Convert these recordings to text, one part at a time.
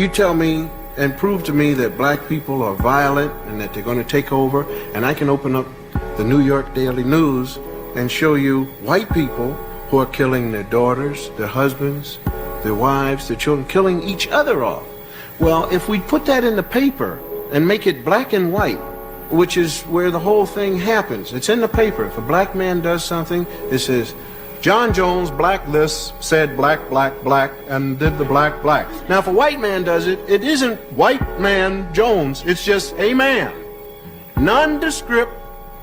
You tell me and prove to me that black people are violent and that they're going to take over, and I can open up the New York Daily News and show you white people who are killing their daughters, their husbands, their wives, their children, killing each other off. Well, if we put that in the paper and make it black and white, which is where the whole thing happens. It's in the paper. If a black man does something, it says, John Jones, black this, said black, black, black, and did the black, black. Now, if a white man does it, it isn't white man Jones. It's just a man. Nondescript,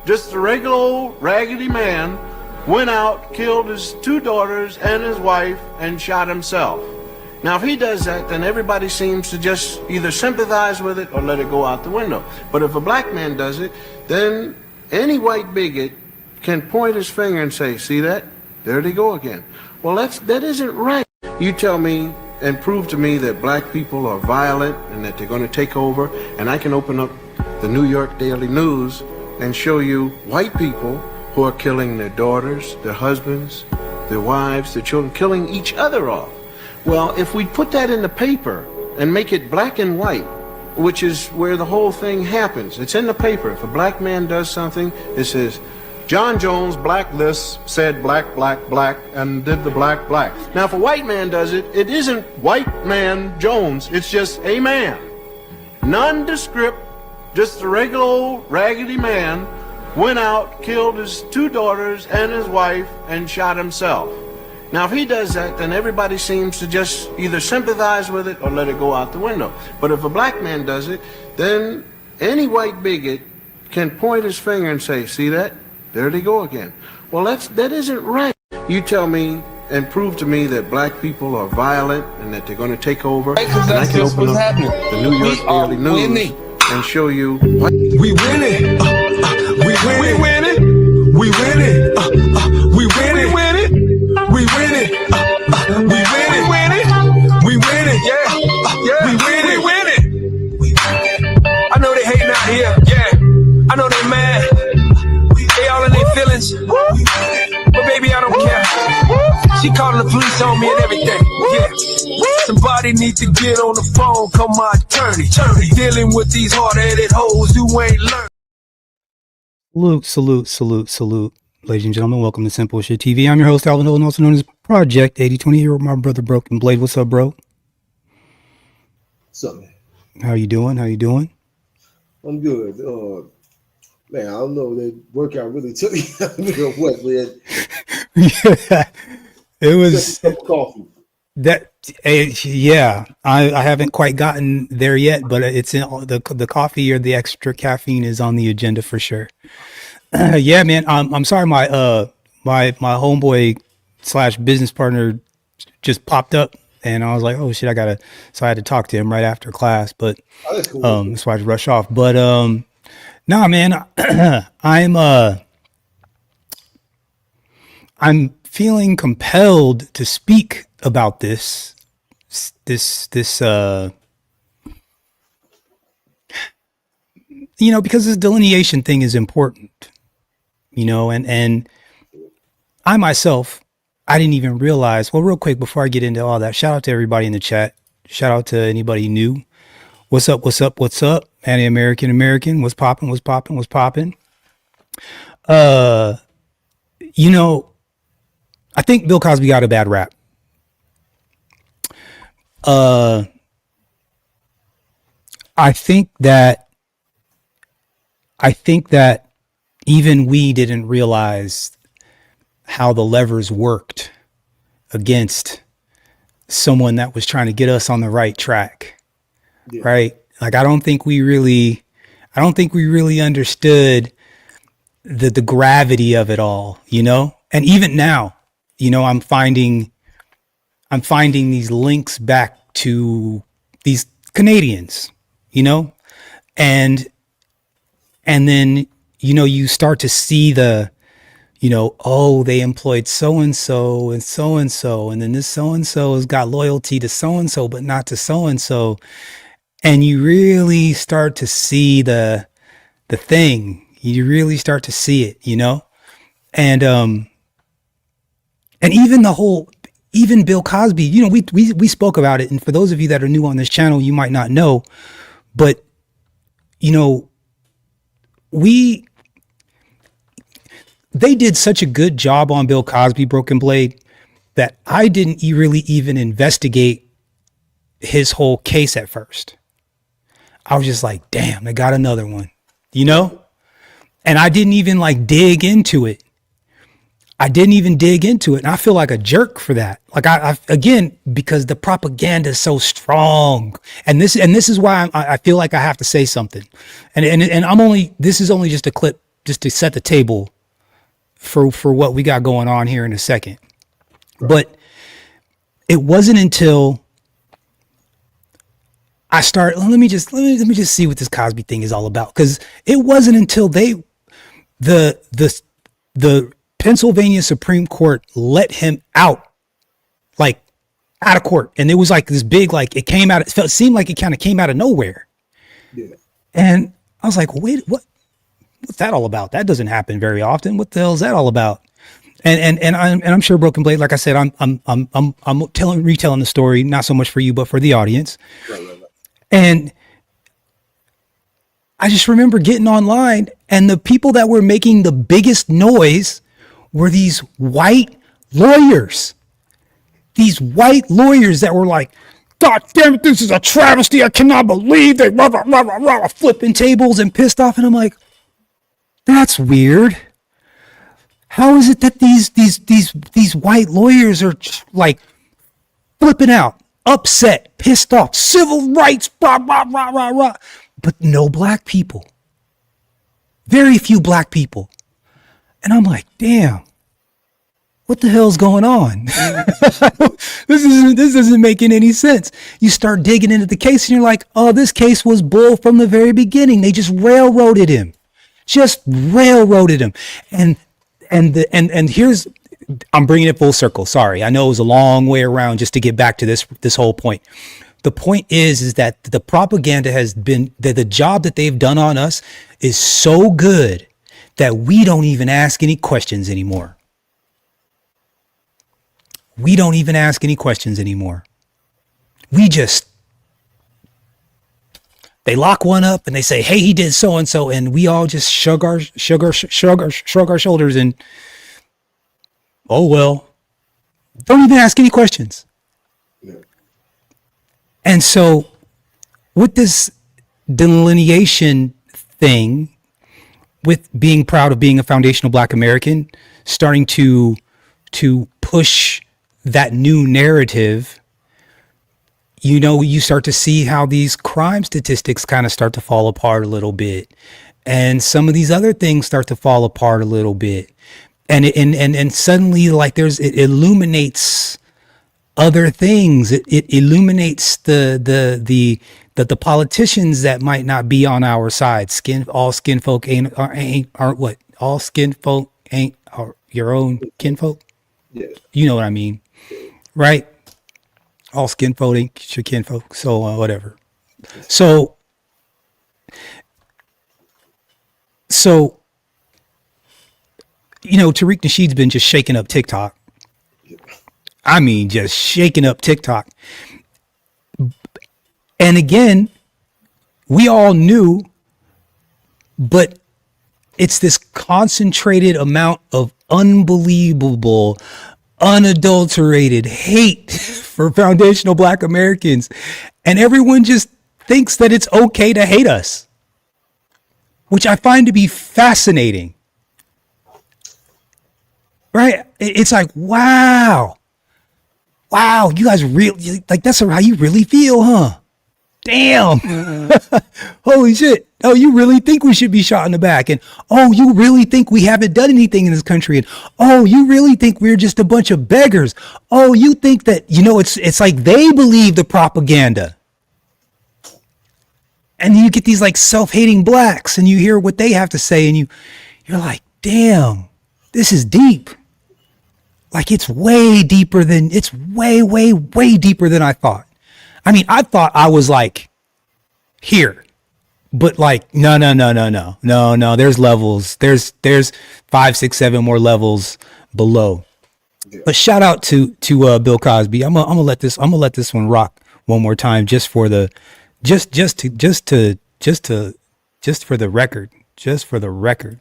just a regular old raggedy man went out, killed his 2 daughters and his wife, and shot himself. Now, if he does that, then everybody seems to just either sympathize with it or let it go out the window. But if a black man does it, then any white bigot can point his finger and say, see that? There they go again. Well, that isn't right. You tell me and prove to me that black people are violent and that they're going to take over, and I can open up the New York Daily News and show you white people who are killing their daughters, their husbands, their wives, their children, killing each other off. Well, if we put that in the paper and make it black and white, which is where the whole thing happens. It's in the paper. If a black man does something, it says, John Jones, black this, said black, black, black, and did the black, black. Now, if a white man does it, it isn't white man Jones. It's just a man. Nondescript, just a regular old raggedy man went out, killed his 2 daughters and his wife, and shot himself. Now, if he does that, then everybody seems to just either sympathize with it or let it go out the window. But if a black man does it, then any white bigot can point his finger and say, see that? There they go again. Well, that isn't right. You tell me and prove to me that black people are violent and that they're going to take over, and I can open up the New York Daily News and show you what we winning. We winning. We winning. We winning. We winning. We winning. We winning. Yeah. We winning. We winning. I know they hating out here. Yeah. I know they mad. They all in their feelings. But baby, I don't care. She calling the police on me and everything. Yeah. Somebody need to get on the phone. Call my attorney. Dealing with these hard-headed hoes who ain't learned. Salute. Ladies and gentlemen, welcome to Simple Shit TV. I'm your host, Alvin Holden, also known as Project 8020 here with my brother Broken Blade. What's up, bro? What's up, man? How you doing? I'm good. Man, I don't know. That workout really took me what, man? Yeah, it was Just a cup of coffee. Yeah, I haven't quite gotten there yet, but it's in the coffee or the extra caffeine is on the agenda for sure. Yeah, man. I'm sorry, my homeboy / business partner just popped up, and I was like, oh shit, so I had to talk to him right after class, but Oh, that's cool. that's why I had to rush off. But nah, man, I'm feeling compelled to speak about this because this delineation thing is important, and I myself, I didn't even realize. Well, real quick, before I get into all that, shout out to everybody in the chat. Shout out to anybody new. What's up? Anti-American. What's popping? I think Bill Cosby got a bad rap. I think that even we didn't realize how the levers worked against someone that was trying to get us on the right track. Yeah. Right? Like, I don't think we really understood the gravity of it all, And even now, I'm finding these links back to these Canadians, and then, you start to see they employed so-and-so and so-and-so, and then this so-and-so has got loyalty to so-and-so, but not to so-and-so. And you really start to see the thing. You really start to see it, And even the whole, even Bill Cosby, you know, we spoke about it. And for those of you that are new on this channel, you might not know, but you know, they did such a good job on Bill Cosby, Broken Blade, that I didn't really even investigate his whole case at first. I was just like, damn, they got another one, you know? And I didn't even like dig into it. And I feel like a jerk for that. Like I again, because the propaganda is so strong. And this is why I feel like I have to say something. And this is only just a clip just to set the table for what we got going on here in a second. Right. But it wasn't until I started, let me just see what this Cosby thing is all about. Because it wasn't until the Pennsylvania Supreme Court let him out, like out of court. And it was like this big, like it seemed like it kind of came out of nowhere. Yeah. And I was like, wait, what's that all about? That doesn't happen very often. What the hell is that all about? And I'm sure Broken Blade, like I said, I'm retelling the story, not so much for you, but for the audience. Right. And I just remember getting online, and the people that were making the biggest noise were these white lawyers. These white lawyers that were like, God damn it, this is a travesty. I cannot believe they flipping tables and pissed off. And I'm like, that's weird. How is it that these white lawyers are like flipping out, upset, pissed off, civil rights, rah, rah, rah, rah, rah, but no black people, very few black people. And I'm like, damn, what the hell's going on? This isn't making any sense. You start digging into the case and you're like, oh, this case was bull from the very beginning. They just railroaded him. And here's, I'm bringing it full circle. Sorry. I know it was a long way around just to get back to this whole point. The point is that the propaganda has been, the job that they've done on us is so good that we don't even ask any questions anymore. We don't even ask any questions anymore. They lock one up and they say, hey, he did so and so, and we all just shrug our shoulders and, oh well, don't even ask any questions. Yeah. And so with this delineation thing, with being proud of being a foundational Black American, starting to push that new narrative, you know, you start to see how these crime statistics kind of start to fall apart a little bit. And some of these other things start to fall apart a little bit. And suddenly, like, it illuminates other things. It illuminates the politicians that might not be on our side. All skin folk aren't what? All skin folk ain't your own kinfolk? Yeah. You know what I mean, right? All skin folk ain't your kinfolk. So whatever. So you know, Tariq Nasheed's been just shaking up TikTok. I mean, just shaking up TikTok. And again, we all knew, but it's this concentrated amount of unbelievable, unadulterated hate for foundational Black Americans. And everyone just thinks that it's okay to hate us, which I find to be fascinating. Right? It's like, wow, you guys really, like, that's how you really feel, huh? Damn. Holy shit. Oh, you really think we should be shot in the back? And oh, you really think we haven't done anything in this country? And oh, you really think we're just a bunch of beggars? Oh, you think that, you know, it's like they believe the propaganda. And you get these like self-hating blacks and you hear what they have to say and you're like, damn, this is deep. Like it's way deeper than I thought. I mean, I thought I was like here, but like, no. There's levels. There's 5, 6, 7 more levels below. Yeah. But shout out to Bill Cosby. I'm gonna let this one rock one more time just for the just for the record. Just for the record.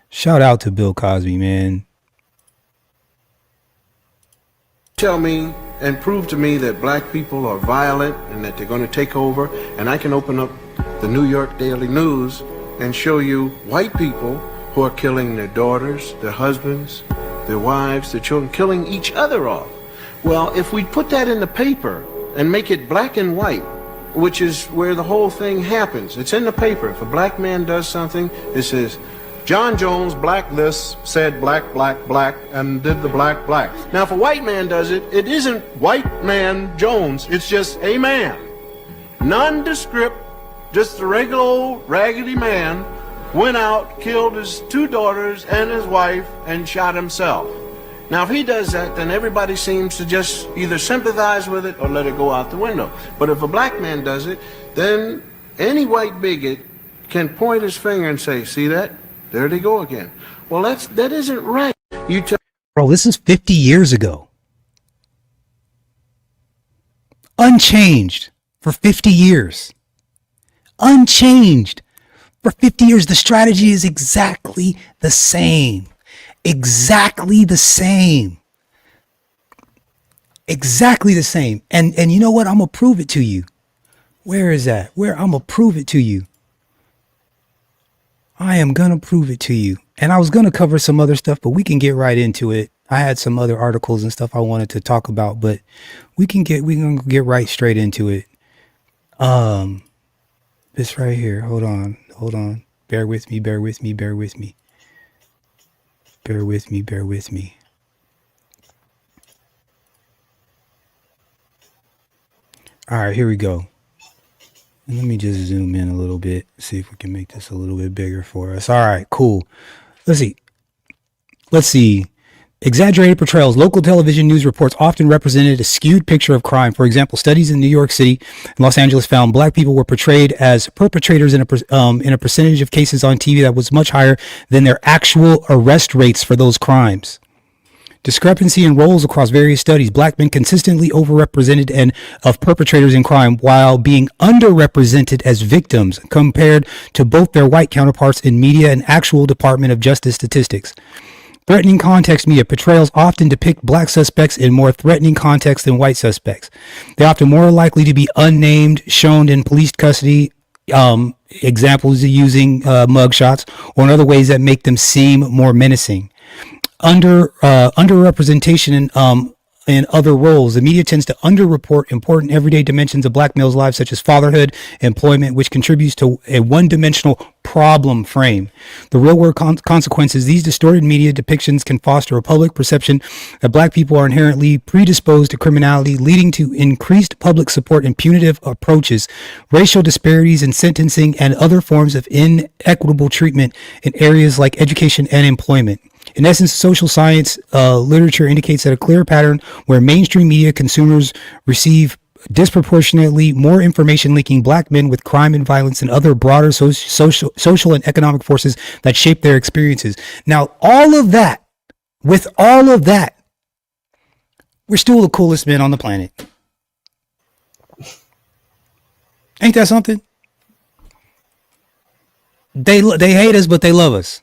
Shout out to Bill Cosby, man. Tell me and prove to me that black people are violent and that they're going to take over, and I can open up the New York Daily News and show you white people who are killing their daughters, their husbands, their wives, their children, killing each other off. Well, if we put that in the paper and make it black and white, which is where the whole thing happens, it's in the paper. If a black man does something, it says, John Jones, blacklist, said black, black, black, and did the black, black. Now, if a white man does it, it isn't white man Jones, it's just a man. Nondescript, just a regular old raggedy man, went out, killed his 2 daughters and his wife, and shot himself. Now, if he does that, then everybody seems to just either sympathize with it or let it go out the window. But if a black man does it, then any white bigot can point his finger and say, see that? There they go again. Well, that isn't right. Bro, this is 50 years ago. Unchanged for 50 years. Unchanged for 50 years. The strategy is exactly the same. Exactly the same. Exactly the same. And you know what? I'm going to prove it to you. Where is that? I'm going to prove it to you. I am going to prove it to you. And I was going to cover some other stuff, but we can get right into it. I had some other articles and stuff I wanted to talk about, but we can get right straight into it. This right here. Hold on. Bear with me. All right, here we go. And let me just zoom in a little bit, see if we can make this a little bit bigger for us. All right, cool. Let's see. Exaggerated portrayals. Local television news reports often represented a skewed picture of crime. For example, studies in New York City and Los Angeles found black people were portrayed as perpetrators in a percentage of cases on TV that was much higher than their actual arrest rates for those crimes. Discrepancy in roles across various studies. Black men consistently overrepresented and of perpetrators in crime while being underrepresented as victims compared to both their white counterparts in media and actual Department of Justice statistics. Threatening context media. Portrayals often depict black suspects in more threatening context than white suspects. They're often more likely to be unnamed, shown in police custody, examples of using mugshots, or in other ways that make them seem more menacing. Underrepresentation in other roles. The media tends to underreport important everyday dimensions of black males' lives, such as fatherhood, employment, which contributes to a one-dimensional problem frame. The real-world consequences. These distorted media depictions can foster a public perception that black people are inherently predisposed to criminality, leading to increased public support and punitive approaches, racial disparities in sentencing, and other forms of inequitable treatment in areas like education and employment. In essence, social science literature indicates that a clear pattern where mainstream media consumers receive disproportionately more information linking black men with crime and violence and other broader social and economic forces that shape their experiences. Now, with all of that, we're still the coolest men on the planet. Ain't that something? They hate us, but they love us.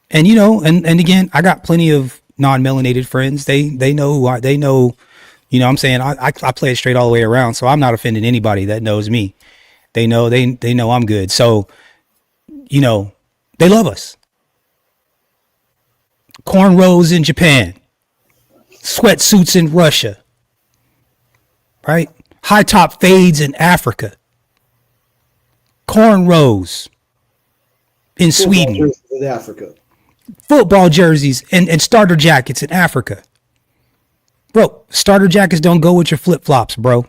And, you know, and again, I got plenty of non-melanated friends. They know, they know, you know what I'm saying? I play it straight all the way around. So I'm not offending anybody that knows me. They know I'm good. So, you know, they love us. Cornrows in Japan, sweatsuits in Russia, right? High top fades in Africa, cornrows in Sweden. In Africa. Football jerseys and starter jackets in Africa. Bro, starter jackets don't go with your flip-flops, bro.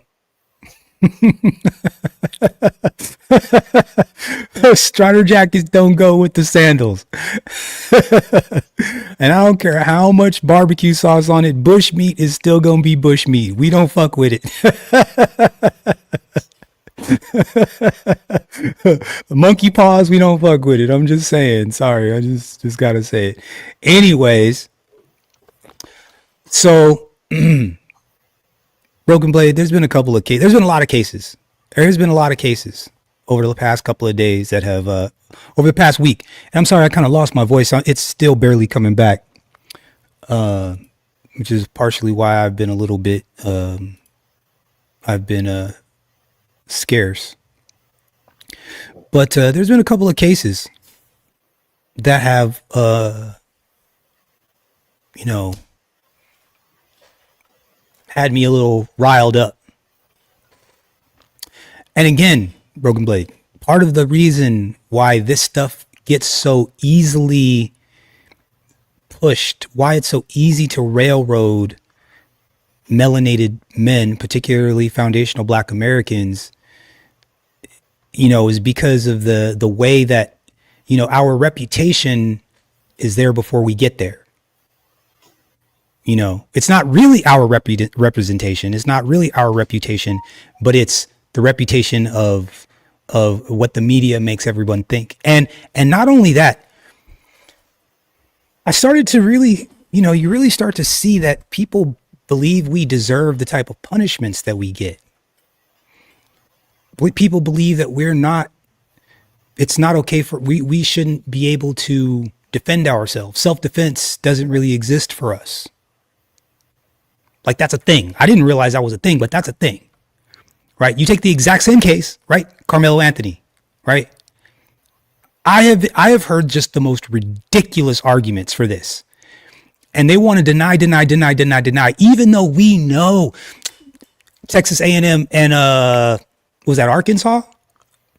Starter jackets don't go with the sandals. And I don't care how much barbecue sauce on it, bush meat is still gonna be bush meat. We don't fuck with it. Monkey paws, we don't fuck with it. I'm just saying. Sorry, I just gotta say it. Anyways, So, Broken Blade, there's been a couple of cases. There's been a lot of cases. There's been a lot of cases over the past couple of days that have, over the past week. And I'm sorry, I kind of lost my voice. It's still barely coming back, which is partially why I've been a little bit, scarce. But there's been a couple of cases that have, had me a little riled up. And again, Broken Blade, part of the reason why this stuff gets so easily pushed, why it's so easy to railroad melanated men, particularly foundational Black Americans, is because of the way that, our reputation is there before we get there. It's not really our representation. It's not really our reputation, but it's the reputation of what the media makes everyone think. And not only that, I started to really, you really start to see that people believe we deserve the type of punishments that we get. People believe that it's not okay we shouldn't be able to defend ourselves. Self-defense doesn't really exist for us. Like, that's a thing. I didn't realize that was a thing, but that's a thing, right? You take the exact same case, right? Carmelo Anthony, right? I have heard just the most ridiculous arguments for this. And they want to deny, even though we know Texas A&M and, was that Arkansas?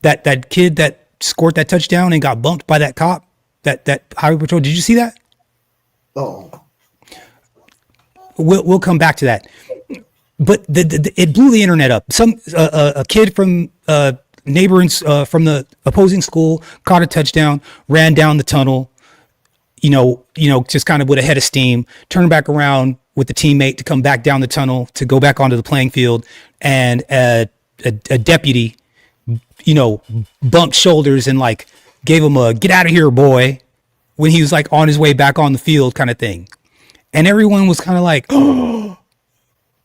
That kid that scored that touchdown and got bumped by that cop, that highway patrol. Did you see that? Oh. We'll come back to that, but it blew the internet up. A kid from neighboring from the opposing school caught a touchdown, ran down the tunnel, just kind of with a head of steam, turned back around with the teammate to come back down the tunnel to go back onto the playing field, and a deputy, bumped shoulders and like gave him a "get out of here, boy," when he was like on his way back on the field kind of thing. And everyone was kind of like, oh,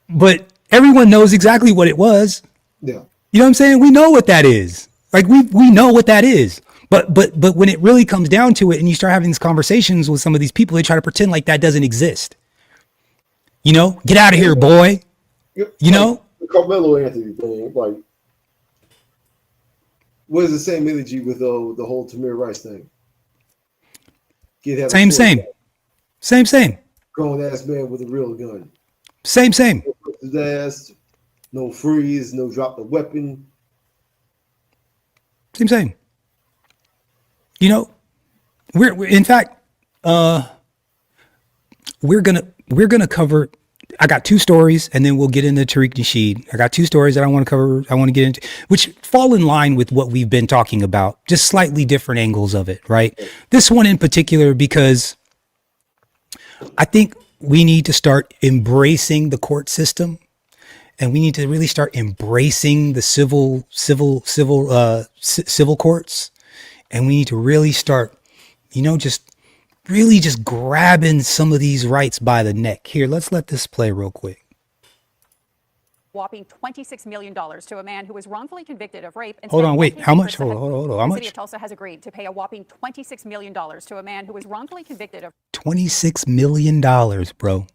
but everyone knows exactly what it was. Yeah. You know what I'm saying? We know what that is. Like, we know what that is. But when it really comes down to it and you start having these conversations with some of these people, they try to pretend like that doesn't exist. Get out of here, boy. The Carmelo Anthony thing, like, what is the same energy with the whole Tamir Rice thing? Same. Grown ass man with a real gun. Same. His ass, no freeze, no drop the weapon. Same. We're in fact, we're gonna cover. I got two stories, and then we'll get into Tariq Nasheed. I got two stories that I want to cover. I want to get into, which fall in line with what we've been talking about, just slightly different angles of it, right? This one in particular, because I think we need to start embracing the court system, and we need to really start embracing the civil courts, and we need to really start, just grabbing some of these rights by the neck. Here, let's let this play real quick. Whopping $26 million to a man who was wrongfully convicted of rape. And hold on, wait, how much? Hold on, how much? The city of Tulsa has agreed to pay a whopping $26 million to a man who was wrongfully convicted of $26 million, bro.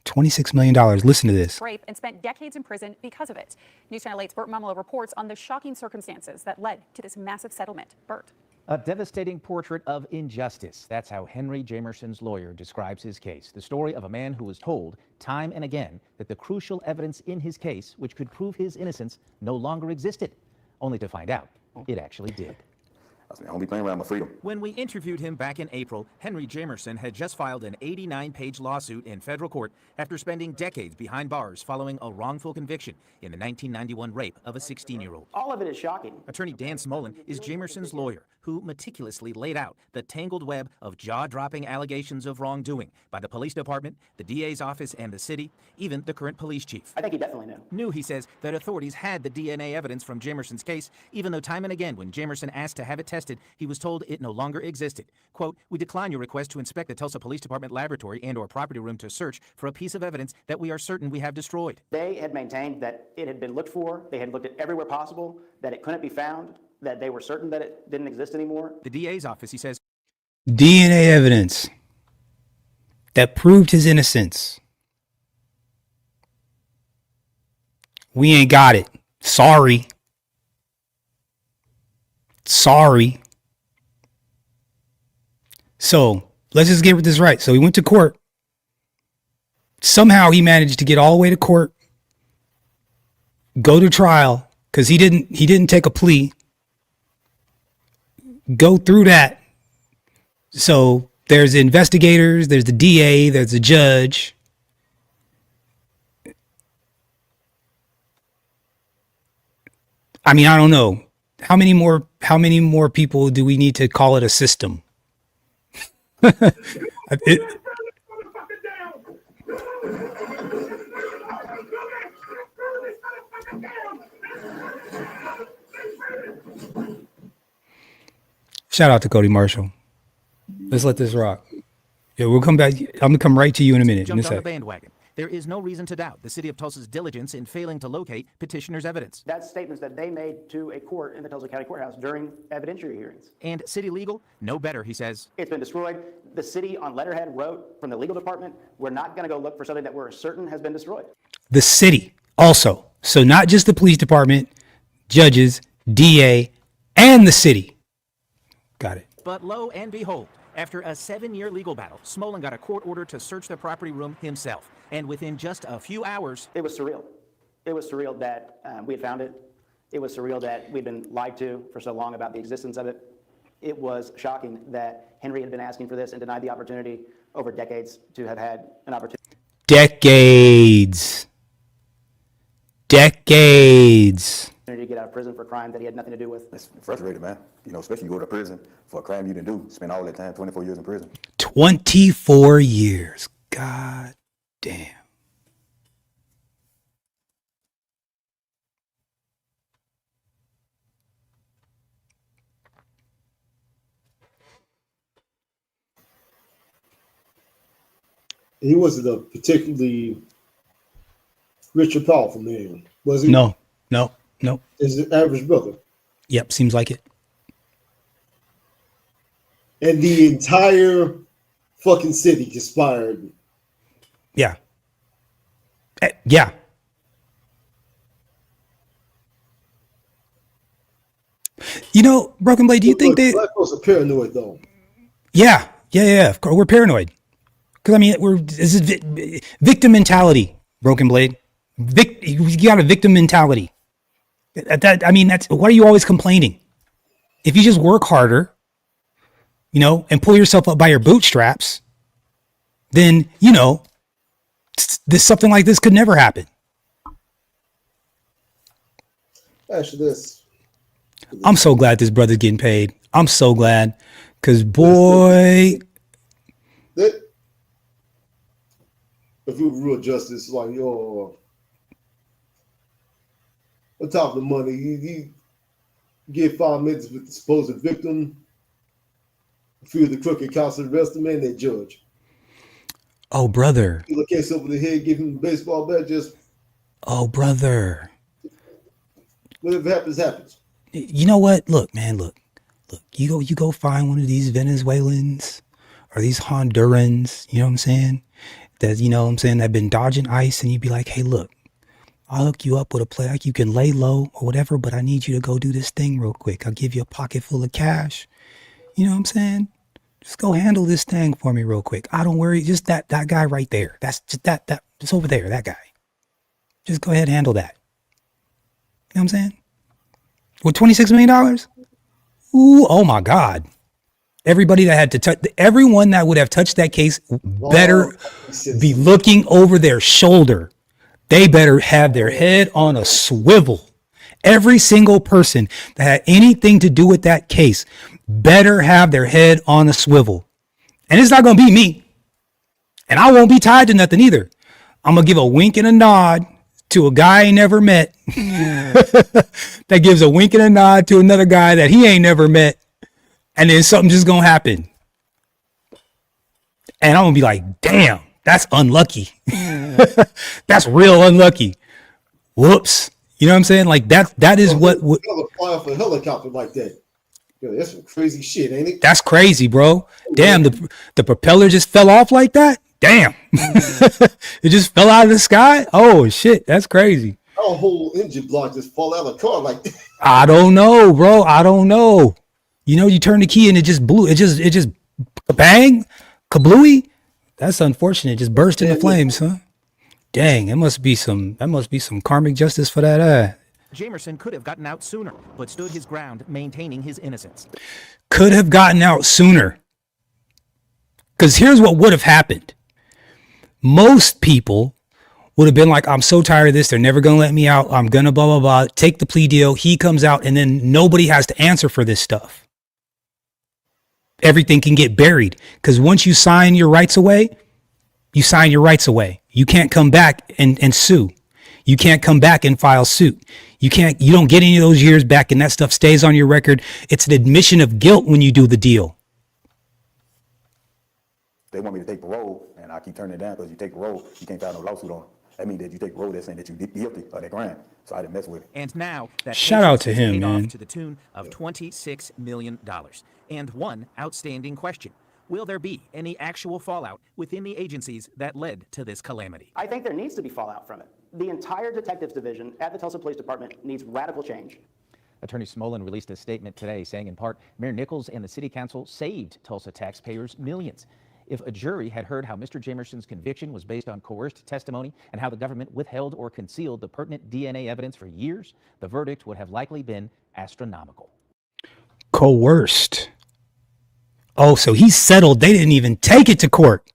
$26 million. Listen to this. Rape and spent decades in prison because of it. News Channel 8's Bert Mumolo reports on the shocking circumstances that led to this massive settlement. Bert. A devastating portrait of injustice. That's how Henry Jamerson's lawyer describes his case. The story of a man who was told time and again that the crucial evidence in his case, which could prove his innocence, no longer existed, only to find out it actually did. I don't be playing around with freedom. When we interviewed him back in April, Henry Jamerson had just filed an 89-page lawsuit in federal court after spending decades behind bars following a wrongful conviction in the 1991 rape of a 16-year-old. All of it is shocking. Attorney Dan Smolin is Jamerson's lawyer, who meticulously laid out the tangled web of jaw-dropping allegations of wrongdoing by the police department, the DA's office, and the city, even the current police chief. I think he definitely knew. He says, that authorities had the DNA evidence from Jamerson's case, even though time and again when Jamerson asked to have it tested, tested, he was told it no longer existed. Quote, "We decline your request to inspect the Tulsa Police Department laboratory and or property room to search for a piece of evidence that we are certain we have destroyed." They had maintained that it had been looked for, they had looked at everywhere possible, that it couldn't be found, that they were certain that it didn't exist anymore. The DA's office, he says, DNA evidence that proved his innocence. We ain't got it. Sorry. Sorry. So let's just get this right. So he went to court. Somehow he managed to get all the way to court, go to trial, because he didn't take a plea. Go through that. So there's investigators, there's the DA, there's the judge. I mean, I don't know. How many more people do we need to call it a system? Shout out to Cody Marshall. Let's let this rock. Yeah, we'll come back. I'm gonna come right to you in a minute. jumped on the bandwagon. There is no reason to doubt the city of Tulsa's diligence in failing to locate petitioner's evidence. That's statements that they made to a court in the Tulsa County Courthouse during evidentiary hearings. And city legal, no better, he says. It's been destroyed. The city on letterhead wrote from the legal department, we're not going to go look for something that we're certain has been destroyed. The city also. So not just the police department, judges, DA, and the city. Got it. But lo and behold, after a 7-year legal battle, Smolin got a court order to search the property room himself. And within just a few hours, It was surreal. It was surreal that we had found it. It was surreal that we'd been lied to for so long about the existence of it. It was shocking that Henry had been asking for this and denied the opportunity over decades to have had an opportunity. Decades. To get out of prison for a crime that he had nothing to do with. It's frustrating, man. You know, especially you go to prison for a crime you didn't do. Spend all that time, 24 years in prison. 24 years. God damn. He wasn't a particularly rich or powerful man, was he? No. Is an average brother. Yep, seems like it. And the entire fucking city conspired. Yeah. Yeah. You know, Broken Blade, do you think they... Black folks are paranoid, though. Yeah. Of course, we're paranoid. Because, I mean, this is victim mentality, Broken Blade. You got a victim mentality. That's why are you always complaining? If you just work harder, and pull yourself up by your bootstraps, then, something like this could never happen. Actually, this. I'm so glad this brother's getting paid. I'm so glad. Because, boy... If it was real justice, like, on top of the money, you get 5 minutes with the supposed victim, a few of the crooked counsel, the rest of them, and they judge. Oh, brother. You look case over the head, give him a baseball bat, just... Oh, brother. Whatever happens, happens. You know what? Look, man, look. You go find one of these Venezuelans or these Hondurans, you know what I'm saying? That been dodging ICE, and you'd be like, hey, look, I'll hook you up with a play. Like, you can lay low or whatever, but I need you to go do this thing real quick. I'll give you a pocket full of cash. You know what I'm saying? Just go handle this thing for me real quick. I don't worry. Just that guy right there. That's just that just over there, that guy. Just go ahead and handle that. You know what I'm saying? With $26 million? Ooh, oh my God. Everybody that had to touch, everyone that would have touched that case better be looking over their shoulder. They better have their head on a swivel. Every single person that had anything to do with that case better have their head on a swivel. And it's not going to be me. And I won't be tied to nothing either. I'm going to give a wink and a nod to a guy I ain't never met. That gives a wink and a nod to another guy that he ain't never met. and then something just gonna happen. And I'm gonna be like, damn, that's unlucky. That's real unlucky. Whoops. You know what I'm saying? Like that is what fly off a helicopter like that. Yo, that's some crazy shit, ain't it? that's crazy, bro. Damn, the propeller just fell off like that. Damn. It just fell out of the sky. Oh shit, that's crazy. Our whole engine block just fall out of the car like that. I don't know, bro. I don't know. You know, you turn the key and it just blew. It just bang, kablooey. That's unfortunate. It just burst into flames, huh? Dang, that must be some karmic justice for that. Jamerson could have gotten out sooner, but stood his ground, maintaining his innocence. Could have gotten out sooner. Because here's what would have happened. Most people would have been like, I'm so tired of this. They're never going to let me out. I'm going to blah, blah, blah. Take the plea deal. He comes out and then nobody has to answer for this stuff. Everything can get buried. Because once you sign your rights away, you sign your rights away. You can't come back and sue. You can't come back and file suit. You don't get any of those years back, and that stuff stays on your record. It's an admission of guilt when you do the deal. They want me to take parole, and I keep turning it down because you take parole, you can't file no lawsuit on it. That means that you take parole, that's saying that you guilty of that crime. So I didn't mess with it. And now that Shout out to case him, paid man. off to the tune of $26 million. And one outstanding question: will there be any actual fallout within the agencies that led to this calamity? I think there needs to be fallout from it. The entire detectives division at the Tulsa Police Department needs radical change. Attorney Smolin released a statement today saying, in part, Mayor Nichols and the city council saved Tulsa taxpayers millions. If a jury had heard how Mr. Jamerson's conviction was based on coerced testimony and how the government withheld or concealed the pertinent DNA evidence for years, the verdict would have likely been astronomical. Coerced. Oh, so he settled. They didn't even take it to court.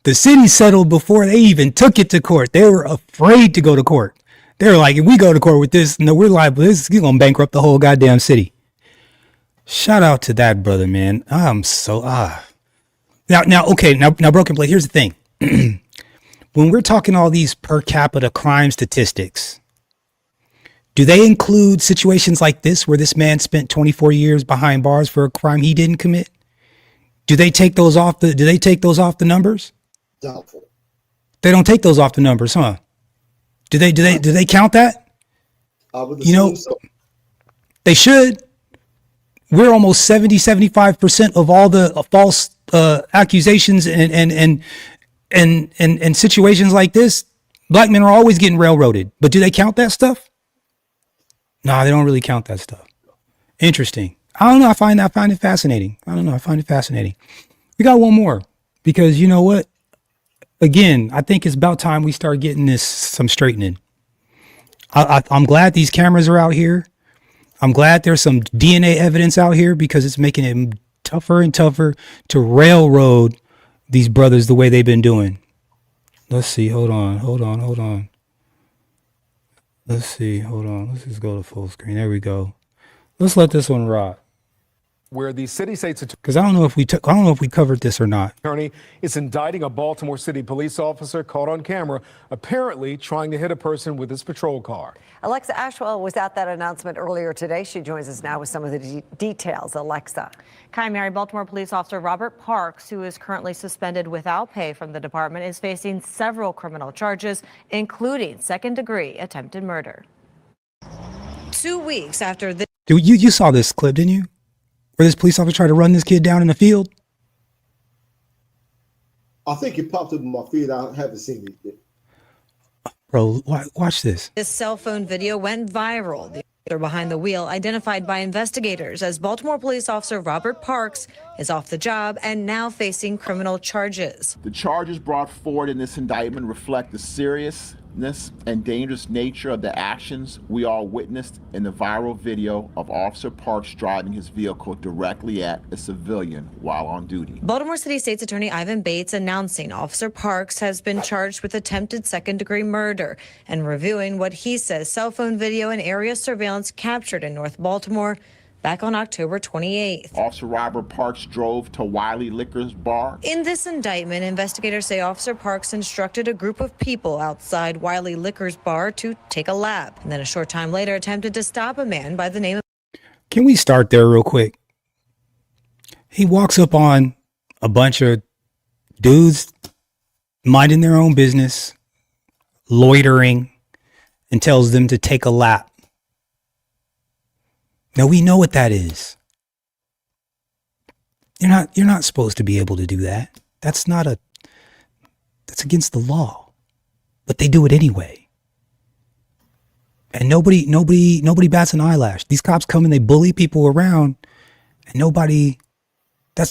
The city settled before they even took it to court. They were afraid to go to court. They were like, if we go to court with this, no, we're liable. This is going to bankrupt the whole goddamn city. Shout out to that brother, man. I'm so, Now, Broken Blade, here's the thing. When we're talking all these per capita crime statistics, do they include situations like this where this man spent 24 years behind bars for a crime he didn't commit? Do they take those off the numbers? Doubtful. They don't take those off the numbers, huh? Do they count that? I would assume so. They should. We're almost 75% of all the false accusations and situations like this. Black men are always getting railroaded, but do they count that stuff? No, they don't really count that stuff. Interesting. I don't know. I find it fascinating. I find it fascinating. We got one more because you know what? Again, I think it's about time we start getting some straightening. I'm glad these cameras are out here. I'm glad there's some DNA evidence out here because it's making it tougher and tougher to railroad these brothers the way they've been doing. Let's see. Hold on. Let's see. Hold on. Let's just go to full screen. There we go. Let's let this one rock. Where the city state's Because I don't know if we covered this or not. attorney is indicting a Baltimore City police officer caught on camera apparently trying to hit a person with his patrol car. Alexa Ashwell was at that announcement earlier today. She joins us now with some of the details. Alexa. Kai Mary, Baltimore police officer Robert Parks, who is currently suspended without pay from the department, is facing several criminal charges, including second-degree attempted murder. 2 weeks after this. Dude, you saw this clip, didn't you? Where this police officer tried to run this kid down in the field? I think it popped up in my feed. I haven't seen it yet. Bro, watch this. This cell phone video went viral. The officer behind the wheel, identified by investigators as Baltimore police officer Robert Parks, is off the job and now facing criminal charges. The charges brought forward in this indictment reflect the seriousness and dangerous nature of the actions we all witnessed in the viral video of Officer Parks driving his vehicle directly at a civilian while on duty. Baltimore City State's Attorney Ivan Bates announcing Officer Parks has been charged with attempted second-degree murder and reviewing what he says cell phone video and area surveillance captured in North Baltimore back on October 28th. Officer Robert Parks drove to Wiley Liquors Bar. In this indictment, investigators say Officer Parks instructed a group of people outside Wiley Liquors Bar to take a lap, and then a short time later attempted to stop a man by the name of... Can we start there real quick? He walks up on a bunch of dudes minding their own business, loitering, and tells them to take a lap. Now we know what that is. You're not supposed to be able to do that. That's against the law. But they do it anyway. And nobody bats an eyelash. These cops come and they bully people around, and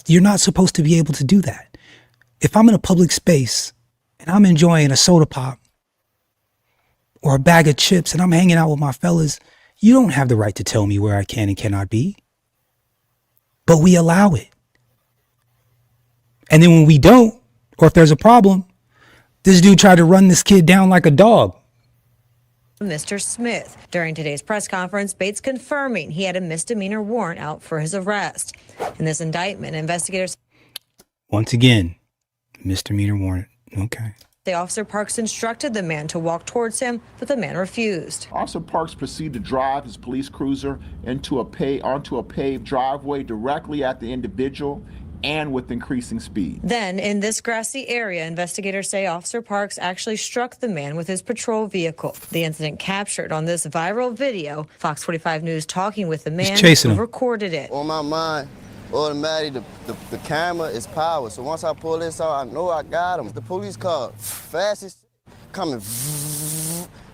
you're not supposed to be able to do that. If I'm in a public space and I'm enjoying a soda pop or a bag of chips and I'm hanging out with my fellas, you don't have the right to tell me where I can and cannot be. But we allow it. And then when we don't, or if there's a problem, this dude tried to run this kid down like a dog. Mr. Smith. During today's press conference, Bates confirming he had a misdemeanor warrant out for his arrest. In this indictment, investigators Once again, misdemeanor warrant. Okay. say Officer Parks instructed the man to walk towards him, but the man refused. Officer Parks proceeded to drive his police cruiser onto a paved driveway directly at the individual and with increasing speed. Then, in this grassy area, investigators say Officer Parks actually struck the man with his patrol vehicle. The incident captured on this viral video. Fox 45 News talking with the man chasing who him. recorded it. On my mind, automatically the camera is power. So once I pull this out, I know I got him. The police car, fastest coming,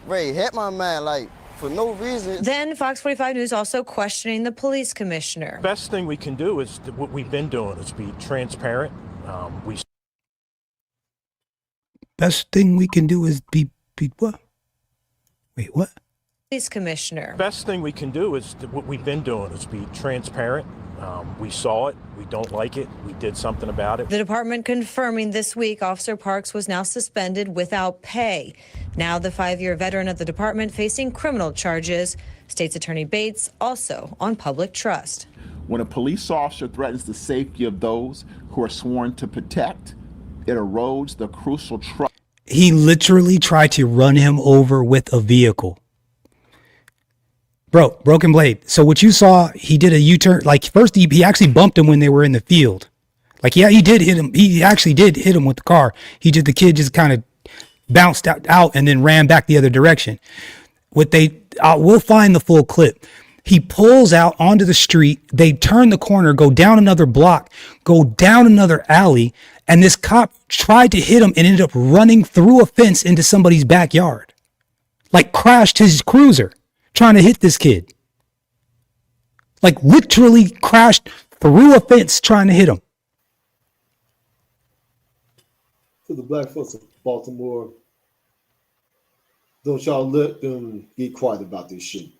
ready hit my man like for no reason. Then Fox 45 News also questioning the police commissioner. Best thing we can do is what we've been doing is be transparent. Best thing we can do is be what? Wait, what? Police commissioner. Best thing we can do is what we've been doing is be transparent. We saw it. We don't like it. We did something about it. The department confirming this week Officer Parks was now suspended without pay. Now the 5-year veteran of the department facing criminal charges. State's Attorney Bates also on public trust. When a police officer threatens the safety of those who are sworn to protect, it erodes the crucial trust. He literally tried to run him over with a vehicle. Bro, broken blade. So what you saw, he did a U-turn. Like first he actually bumped him when they were in the field. Like, yeah, he did hit him. He actually did hit him with the car. The kid just kind of bounced out and then ran back the other direction. We'll find the full clip. He pulls out onto the street. They turn the corner, go down another block, go down another alley. And this cop tried to hit him and ended up running through a fence into somebody's backyard. Like crashed his cruiser trying to hit this kid. Like literally crashed through a fence trying to hit him. To the black folks of Baltimore, don't y'all let them get quiet about this shit.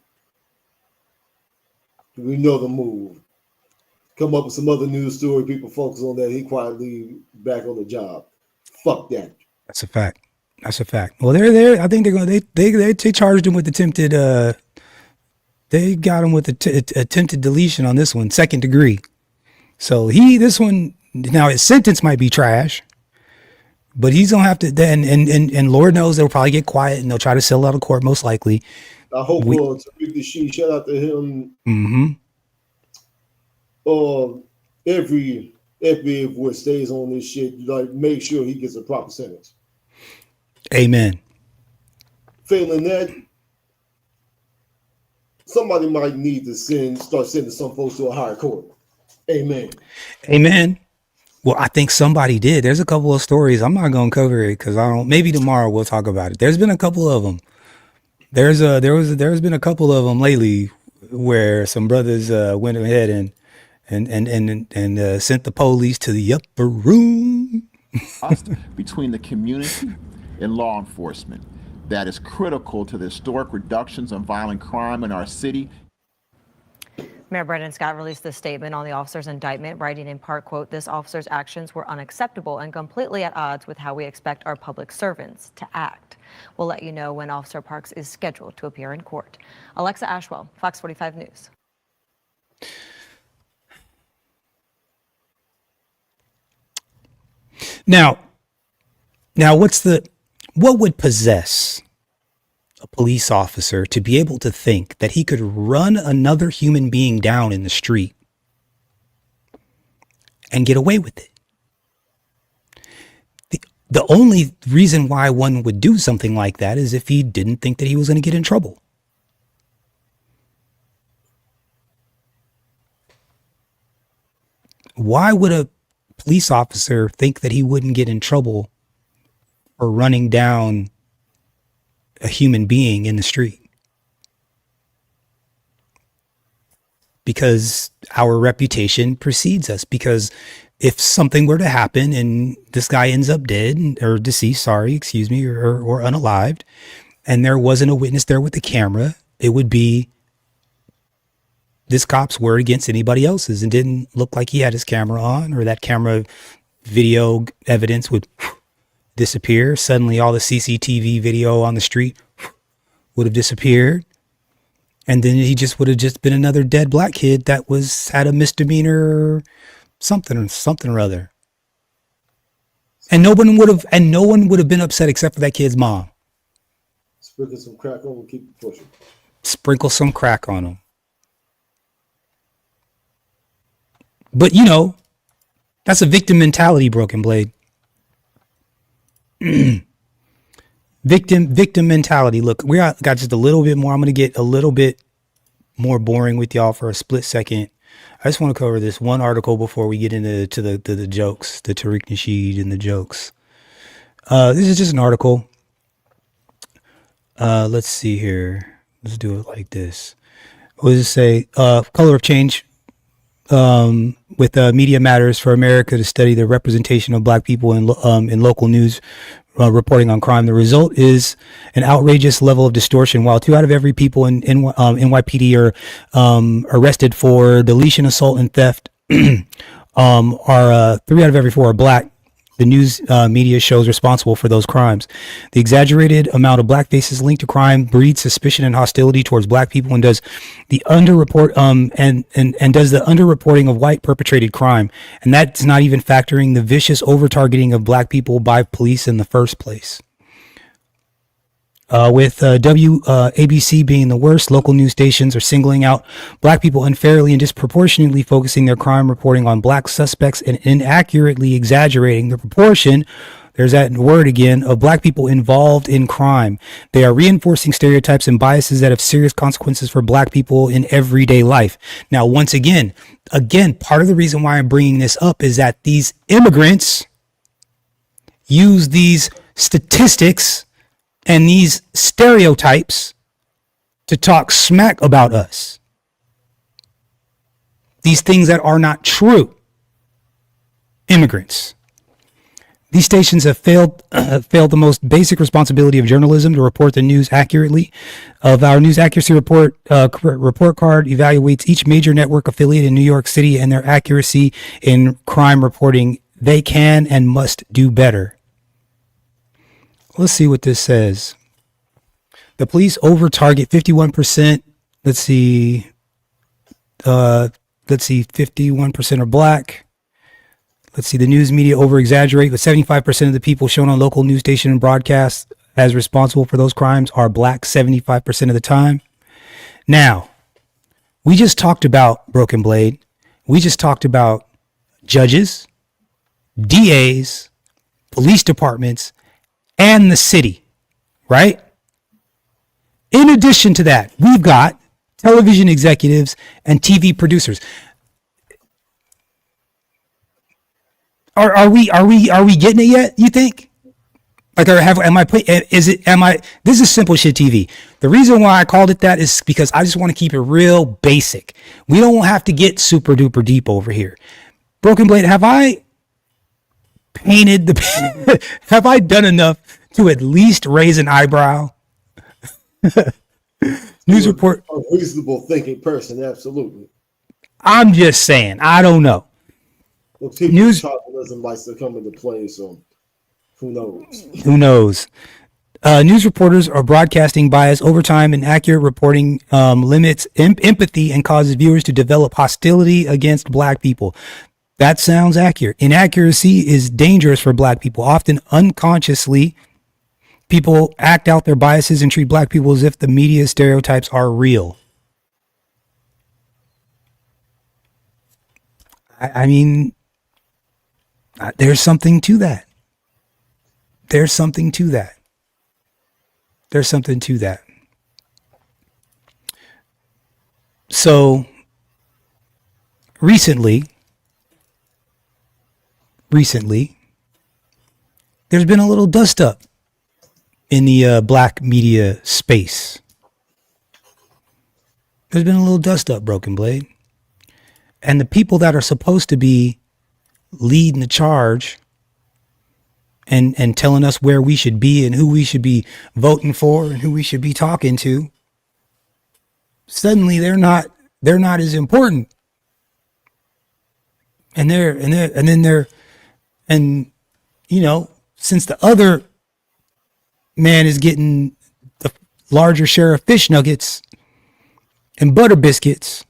We know the move. Come up with some other news story, people focus on that. He quietly back on the job. Fuck that. That's a fact. That's a fact. Well, they're there. I think they're going. They charged him with attempted. They got him with attempted deletion on this one, 2nd degree. So this one now his sentence might be trash, but he's gonna have to. Then and Lord knows they'll probably get quiet and they'll try to settle out of court most likely. I hope Tariq Nasheed, shout out to him. Mm-hmm. Every FBI voice stays on this shit. Like, make sure he gets a proper sentence. Amen. Failing that, somebody might need to start sending some folks to a higher court. Amen. Amen. Well, I think somebody did. There's a couple of stories. I'm not going to cover it because I don't. Maybe tomorrow we'll talk about it. There's been a couple of them. There's been a couple of them lately where some brothers went ahead and sent the police to the upper room. Between the community and law enforcement that is critical to the historic reductions in violent crime in our city. Mayor Brendan Scott released this statement on the officer's indictment, writing in part, quote, "This officer's actions were unacceptable and completely at odds with how we expect our public servants to act." We'll let you know when Officer Parks is scheduled to appear in court. Alexa Ashwell, Fox 45 News. Now, what would possess a police officer to be able to think that he could run another human being down in the street and get away with it. The only reason why one would do something like that is if he didn't think that he was going to get in trouble. Why would a police officer think that he wouldn't get in trouble for running down a human being in the street? Because our reputation precedes us. Because if something were to happen and this guy ends up dead or deceased, or unalived, and there wasn't a witness there with the camera, it would be this cop's word against anybody else's, and didn't look like he had his camera on, or that camera video evidence would disappear. Suddenly all the CCTV video on the street would have disappeared. And then he just would have just been another dead black kid that had a misdemeanor something or other. And no one would have been upset except for that kid's mom. Sprinkle some crack on him, keep it pushing. Sprinkle some crack on him. But you know, that's a victim mentality, Broken Blade. Victim mentality. Look, got just a little bit more. I'm going to get a little bit more boring with y'all for a split second. I just want to cover this one article before we get into the jokes, the Tariq Nasheed and the jokes. This is just an article. Let's see here. Let's do it like this. What does it say? Color of change. With Media Matters for America to study the representation of black people in local news reporting on crime. The result is an outrageous level of distortion. While 2 out of every people in NYPD are arrested for deletion, assault, and theft, 3 out of every 4 are black. The news media shows responsible for those crimes. The exaggerated amount of black faces linked to crime breeds suspicion and hostility towards black people, and does the underreport and does the underreporting of white perpetrated crime. And that's not even factoring the vicious over-targeting of black people by police in the first place. With WABC being the worst, local news stations are singling out black people unfairly and disproportionately focusing their crime reporting on black suspects and inaccurately exaggerating the proportion, there's that word again, of black people involved in crime. They are reinforcing stereotypes and biases that have serious consequences for black people in everyday life. Now, once again, part of the reason why I'm bringing this up is that these immigrants use these statistics and these stereotypes to talk smack about us. These things that are not true. Immigrants. These stations have failed the most basic responsibility of journalism, to report the news accurately. Of our news accuracy report card evaluates each major network affiliate in New York City and their accuracy in crime reporting. They can and must do better. Let's see what this says. The police over-target 51%. Let's see, 51% are black. Let's see, the news media over-exaggerate, but 75% of the people shown on local news station and broadcast as responsible for those crimes are black 75% of the time. Now, we just talked about Broken Blade. We just talked about judges, DAs, police departments, and the city, right? In addition to that, we've got television executives and TV producers. Are we getting it yet? You think? Like, this is Simple Shit TV. The reason why I called it that is because I just want to keep it real basic. We don't have to get super duper deep over here. Broken Blade, have I painted have I done enough to at least raise an eyebrow? News report. A reasonable thinking person, absolutely. I'm just saying, I don't know. Well, news populism likes to come into play, so who knows? Who knows? News reporters are broadcasting bias over time, and accurate reporting limits empathy and causes viewers to develop hostility against black people. That sounds accurate. Inaccuracy is dangerous for black people. Often unconsciously, people act out their biases and treat black people as if the media stereotypes are real. I mean, There's something to that. There's something to that. There's something to that. So recently, there's been a little dust up in the black media space. There's been a little dust up, Broken Blade. And the people that are supposed to be leading the charge and telling us where we should be and who we should be voting for and who we should be talking to, suddenly they're not as important. And you know, since the other man is getting the larger share of fish nuggets and butter biscuits,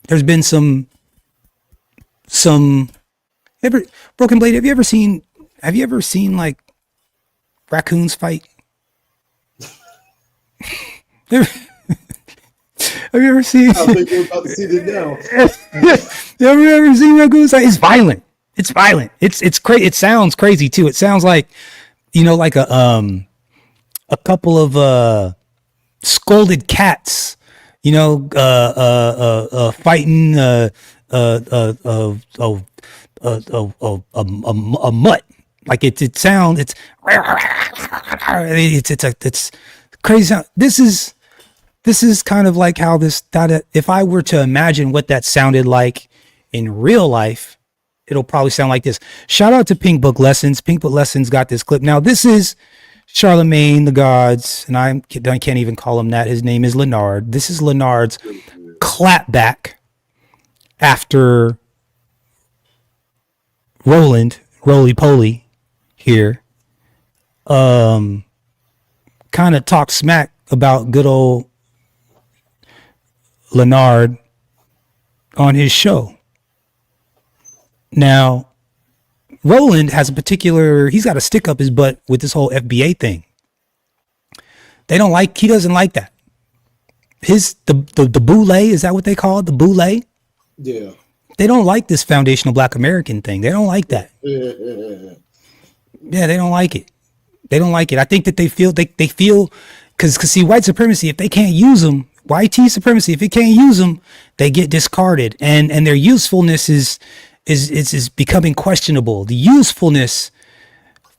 there's been some Broken Blade, have you ever seen like raccoons fight? Have you ever seen? I think we're about to see this now. You ever seen raccoons fight? It's violent. It's violent. It's crazy. It sounds crazy too. It sounds like, you know, like a couple of scolded cats, you know, fighting a mutt. Like it's crazy sound. This is kind of like how if I were to imagine what that sounded like in real life, it'll probably sound like this. Shout out to Pink Book Lessons. Pink Book Lessons got this clip. Now this is Charlemagne the Gods, and I can't even call him that. His name is Leonard. This is Leonard's clapback after Roly-Poly here, kind of talk smack about good old Leonard on his show. Now, Roland has he's got a stick up his butt with this whole FBA thing. He doesn't like that. The boule, is that what they call it? The boule? Yeah. They don't like this foundational Black American thing. They don't like that. Yeah, they don't like it. They don't like it. I think that they feel because see, white supremacy, if they can't use them, YT supremacy, if it can't use them, they get discarded, and their usefulness is becoming questionable. The usefulness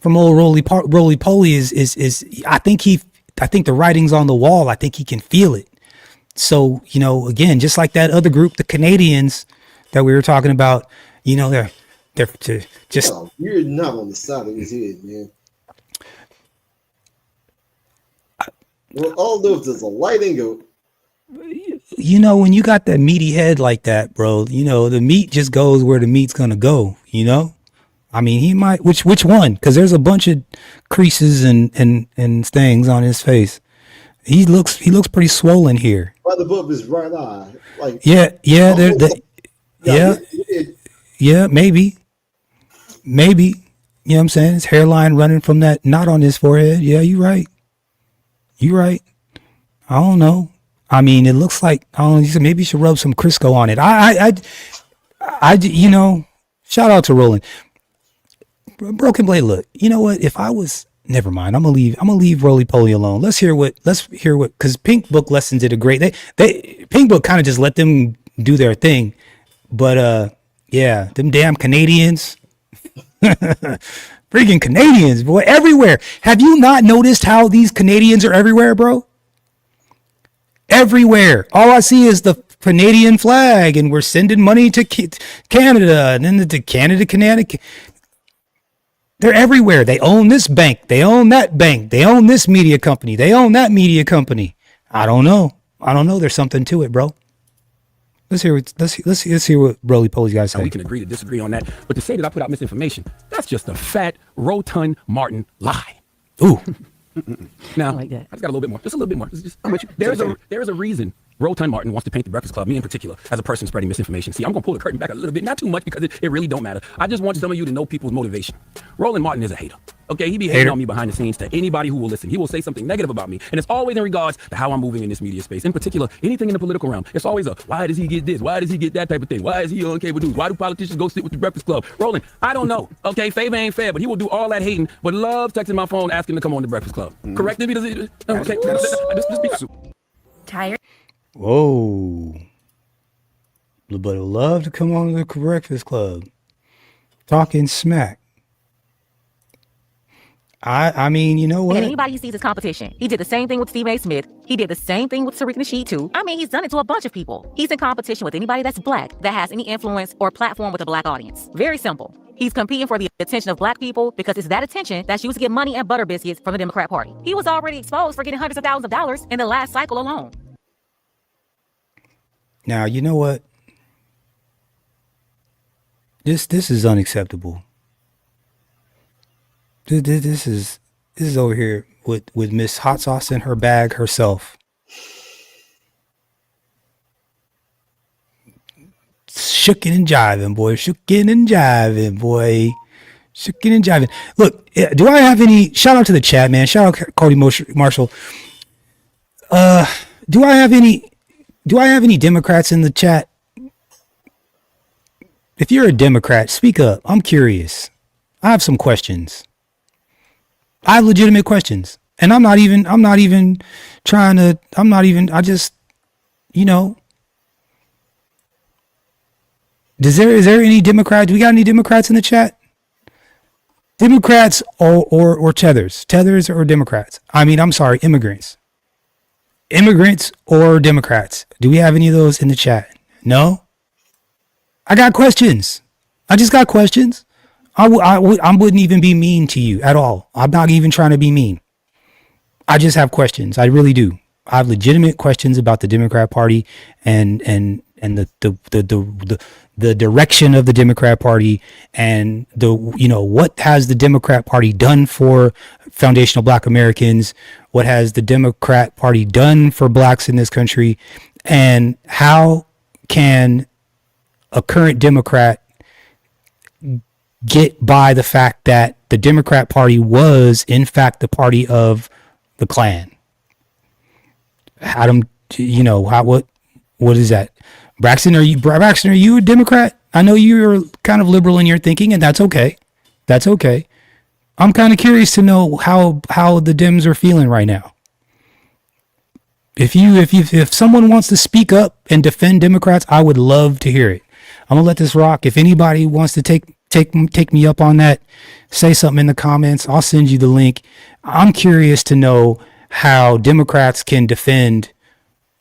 from old Roly-Poly is I think the writing's on the wall. I think he can feel it. So, you know, again, just like that other group, the Canadians that we were talking about, you know, they're just. Oh, you're not on the side of his head, man. Well, although if there's a light angle. You know, when you got that meaty head like that, bro, you know, the meat just goes where the meat's going to go, you know? I mean, he might, which one? Because there's a bunch of creases and things on his face. He looks pretty swollen here. Right above his right eye. Like, yeah, maybe. You know what I'm saying? His hairline running from that knot on his forehead. Yeah, you're right. I don't know. I mean, it looks like, I don't know, maybe you should rub some Crisco on it. I you know, shout out to Roland. Broken Blade, look, you know what? If I was, never mind. I'm gonna leave Roly-Poly alone. Let's hear what, because Pink Book Lessons did a great, Pink Book kind of just let them do their thing. But, yeah, them damn Canadians, freaking Canadians, boy, everywhere. Have you not noticed how these Canadians are everywhere, bro? Everywhere. All I see is the Canadian flag, and we're sending money to Canada, and then to Canada. They're everywhere. They own this bank. They own that bank. They own this media company. They own that media company. I don't know. There's something to it, bro. Let's hear what Roly-Poly's got to say. We can agree to disagree on that, but to say that I put out misinformation, that's just a fat, rotund Martin lie. Ooh. Now, I just got a little bit more. Just a little bit more. I'm with you. There is a reason Rotund Martin wants to paint the Breakfast Club, me in particular, as a person spreading misinformation. See, I'm going to pull the curtain back a little bit, not too much because it really don't matter. I just want some of you to know people's motivation. Roland Martin is a hater. Okay, he be hating on me behind the scenes to anybody who will listen. He will say something negative about me, and it's always in regards to how I'm moving in this media space. In particular, anything in the political realm. It's always a, why does he get this? Why does he get that type of thing? Why is he on cable news? Why do politicians go sit with the Breakfast Club? Roland, I don't know. Okay, favor ain't fair, but he will do all that hating, but loves texting my phone asking to come on the Breakfast Club. Correct? If he doesn't, okay, just be Tired. Whoa. But would love to come on to the Breakfast Club. Talking smack. I mean, you know what? And anybody who sees his competition, he did the same thing with Stephen A. Smith. He did the same thing with Tariq Nasheed too. I mean, he's done it to a bunch of people. He's in competition with anybody that's black, that has any influence or platform with a black audience. Very simple. He's competing for the attention of black people because it's that attention that's used to get money and butter biscuits from the Democrat Party. He was already exposed for getting hundreds of thousands of dollars in the last cycle alone. Now, you know what? This is unacceptable. This is over here with Miss Hot Sauce in her bag herself. Shookin' and jiving, boy. Shookin' and jiving, boy. Shookin' and jiving. Look, do I have any... Shout out to the chat, man. Shout out Cody Marshall. Do I have any Democrats in the chat? If you're a Democrat, speak up. I'm curious. I have some questions. I have legitimate questions. And I just, you know. Is there any Democrats? Do we got any Democrats in the chat? Democrats or tethers? Tethers or Democrats? I mean, I'm sorry, immigrants. Immigrants or Democrats? Do we have any of those in the chat? No? I got questions. I just got questions. I wouldn't even be mean to you at all. I'm not even trying to be mean. I just have questions. I really do. I have legitimate questions about the Democrat Party and the direction of the Democrat Party and what has the Democrat Party done for foundational Black Americans? What has the Democrat Party done for blacks in this country? And how can a current Democrat get by the fact that the Democrat Party was in fact the party of the Klan? What is that? Braxton, are you a Democrat? I know you're kind of liberal in your thinking, and that's okay. That's okay. I'm kind of curious to know how the Dems are feeling right now. If someone wants to speak up and defend Democrats, I would love to hear it. I'm gonna let this rock. If anybody wants to take me up on that, say something in the comments. I'll send you the link. I'm curious to know how Democrats can defend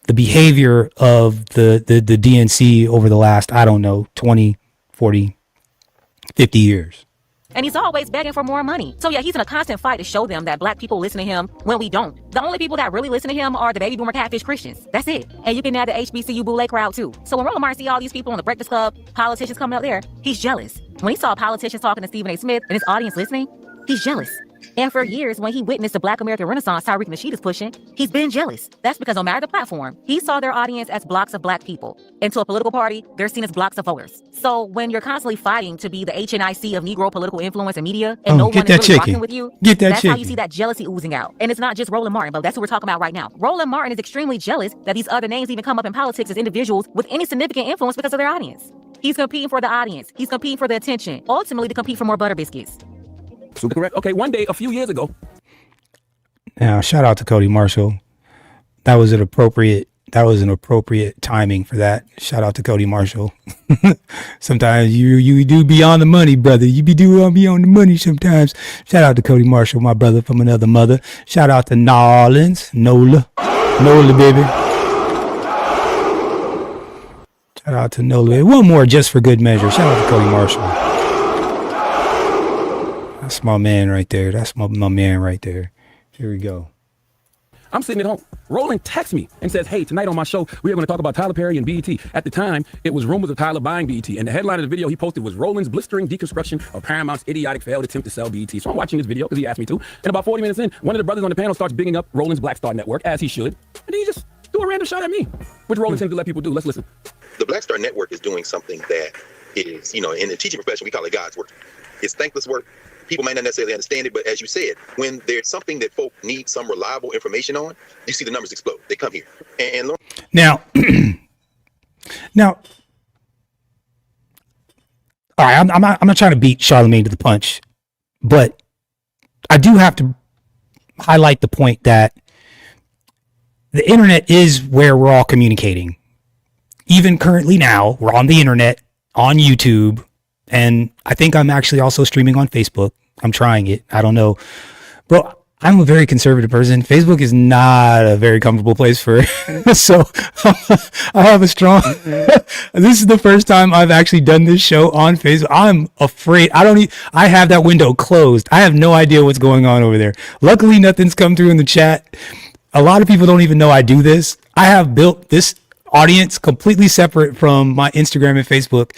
the behavior of the DNC over the last, 20, 40, 50 years. And he's always begging for more money. So yeah, he's in a constant fight to show them that black people listen to him when we don't. The only people that really listen to him are the baby boomer catfish Christians. That's it. And you can add the HBCU boule crowd too. So when Roland Martin see all these people on the Breakfast Club, politicians coming up there, he's jealous. When he saw politicians talking to Stephen A. Smith and his audience listening, he's jealous. And for years, when he witnessed the Black American Renaissance Tariq Nasheed is pushing, he's been jealous. That's because no matter the platform, he saw their audience as blocks of black people. And to a political party, they're seen as blocks of voters. So when you're constantly fighting to be the HNIC of Negro political influence and media, and no one is really rocking with you, that's how you see that jealousy oozing out. And it's not just Roland Martin, but that's what we're talking about right now. Roland Martin is extremely jealous that these other names even come up in politics as individuals with any significant influence because of their audience. He's competing for the audience. He's competing for the attention, ultimately to compete for more butter biscuits. Super correct. Okay, one day, a few years ago. Now, shout out to Cody Marshall. That was an appropriate timing for that. Shout out to Cody Marshall. Sometimes you do be on the money, brother. You be on the money sometimes. Shout out to Cody Marshall, my brother from another mother. Shout out to Nola, baby. Shout out to Nola. One more just for good measure. Shout out to Cody Marshall. That's my man right there. That's my man right there. Here we go. I'm sitting at home. Roland texts me and says, hey, tonight on my show, we are going to talk about Tyler Perry and BET. At the time, it was rumors of Tyler buying BET. And the headline of the video he posted was Roland's blistering deconstruction of Paramount's idiotic failed attempt to sell BET. So I'm watching this video because he asked me to. And about 40 minutes in, one of the brothers on the panel starts bigging up Roland's Black Star Network, as he should. And then he just threw a random shot at me, which Roland tends to let people do. Let's listen. The Black Star Network is doing something that is, in the teaching profession, we call it God's work. It's thankless work. People may not necessarily understand it, but as you said, when there's something that folk need some reliable information on, you see the numbers explode. They come here. And Now, now, all right, I'm not trying to beat Charlemagne to the punch, but I do have to highlight the point that the internet is where we're all communicating. Even currently now, we're on the internet, on YouTube, and I think I'm actually also streaming on Facebook. I'm trying it. I don't know. Bro, I'm a very conservative person. Facebook is not a very comfortable place for so I have a strong this is the first time I've actually done this show on Facebook. I'm afraid. I have that window closed. I have no idea what's going on over there. Luckily, nothing's come through in the chat. A lot of people don't even know I do this. I have built this audience completely separate from my Instagram and Facebook.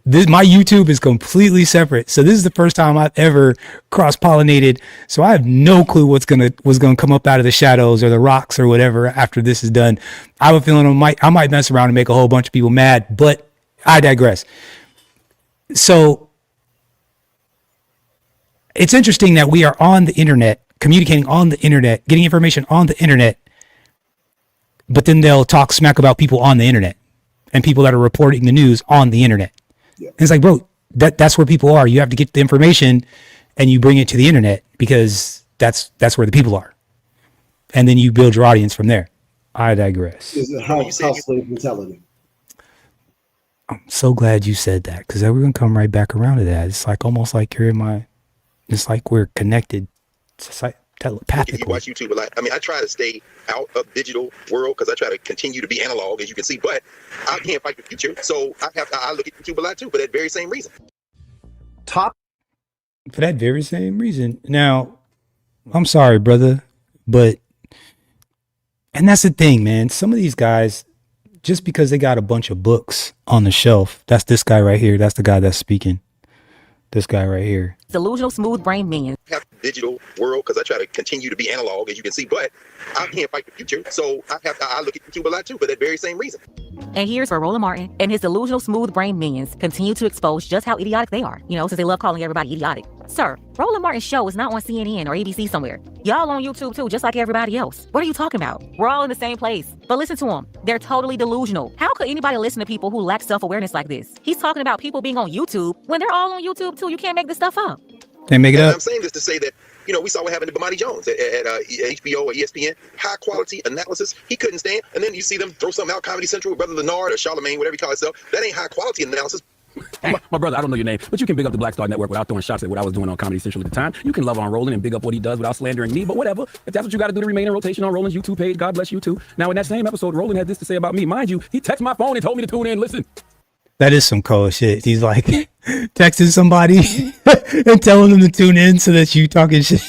My YouTube is completely separate. So this is the first time I've ever cross-pollinated. So I have no clue what's gonna come up out of the shadows or the rocks or whatever after this is done. I have a feeling I might mess around and make a whole bunch of people mad, but I digress. So it's interesting that we are on the internet, communicating on the internet, getting information on the internet, but then they'll talk smack about people on the internet and people that are reporting the news on the internet. Yeah. And it's like, bro, that's where people are. You have to get the information and you bring it to the internet because that's where the people are. And then you build your audience from there. I digress. It's a house slave mentality. I'm so glad you said that because we're going to come right back around to that. It's like almost like it's like we're connected telepathically. You watch YouTube a lot. I mean, I try to stay out of digital world because I try to continue to be analog, as you can see, but I can't fight the future. So I look at YouTube a lot too, for that very same reason. For that very same reason. Now, I'm sorry, brother, but, and that's the thing, man. Some of these guys, just because they got a bunch of books on the shelf, that's this guy right here. That's the guy that's speaking. This guy right here. Delusional smooth brain minions. Digital world because I try to continue to be analog, as you can see, but I can't fight the future. So I look at YouTube a lot too, for that very same reason. And here's where Roland Martin and his delusional smooth brain minions continue to expose just how idiotic they are, since they love calling everybody idiotic. Sir, Roland Martin's show is not on CNN or ABC somewhere. Y'all on YouTube too, just like everybody else. What are you talking about? We're all in the same place. But listen to them. They're totally delusional. How could anybody listen to people who lack self-awareness like this? He's talking about people being on YouTube when they're all on YouTube too. You can't make this stuff up. They make it up. I'm saying this to say that, we saw what happened to Bomani Jones at HBO or ESPN. High quality analysis. He couldn't stand. And then you see them throw something out, Comedy Central, with Brother Leonard or Charlemagne, whatever he calls himself. That ain't high quality analysis. My brother, I don't know your name, but you can big up the Black Star Network without throwing shots at what I was doing on Comedy Central at the time. You can love on Roland and big up what he does without slandering me, but whatever. If that's what you got to do to remain in rotation on Roland's YouTube page, God bless you too. Now, in that same episode, Roland had this to say about me. Mind you, he texted my phone and told me to tune in. Listen. That is some cold shit. He's like texting somebody and telling them to tune in so that you talking shit.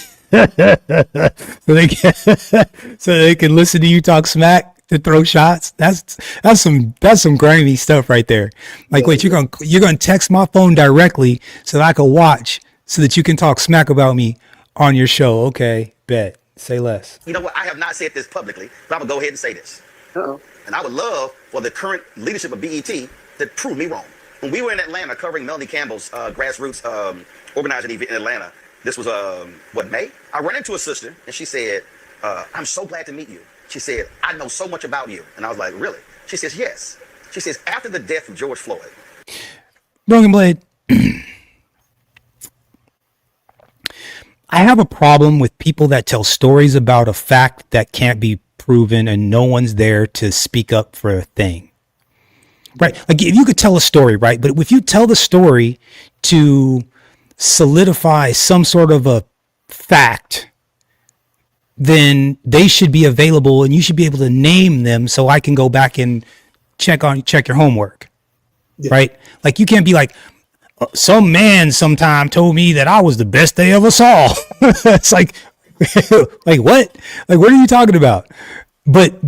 so they can listen to you talk smack to throw shots. That's some grimy stuff right there. Like, wait, you're gonna text my phone directly so that I can watch so that you can talk smack about me on your show. Okay, bet. Say less. You know what? I have not said this publicly, but I'm gonna go ahead and say this. And I would love for the current leadership of BET to prove me wrong. When we were in Atlanta covering Melanie Campbell's grassroots organizing event in Atlanta, this was May? I ran into a sister and she said, I'm so glad to meet you. She said, I know so much about you. And I was like, really? She says, yes. She says, after the death of George Floyd. Broken Blade. I have a problem with people that tell stories about a fact that can't be proven and no one's there to speak up for a thing. Right. Like if you could tell a story, right? But if you tell the story to solidify some sort of a fact, then they should be available and you should be able to name them so I can go back and check your homework. Yeah. Right. Like you can't be like, some man sometime told me that I was the best they ever saw. It's like, like what? Like, what are you talking about? But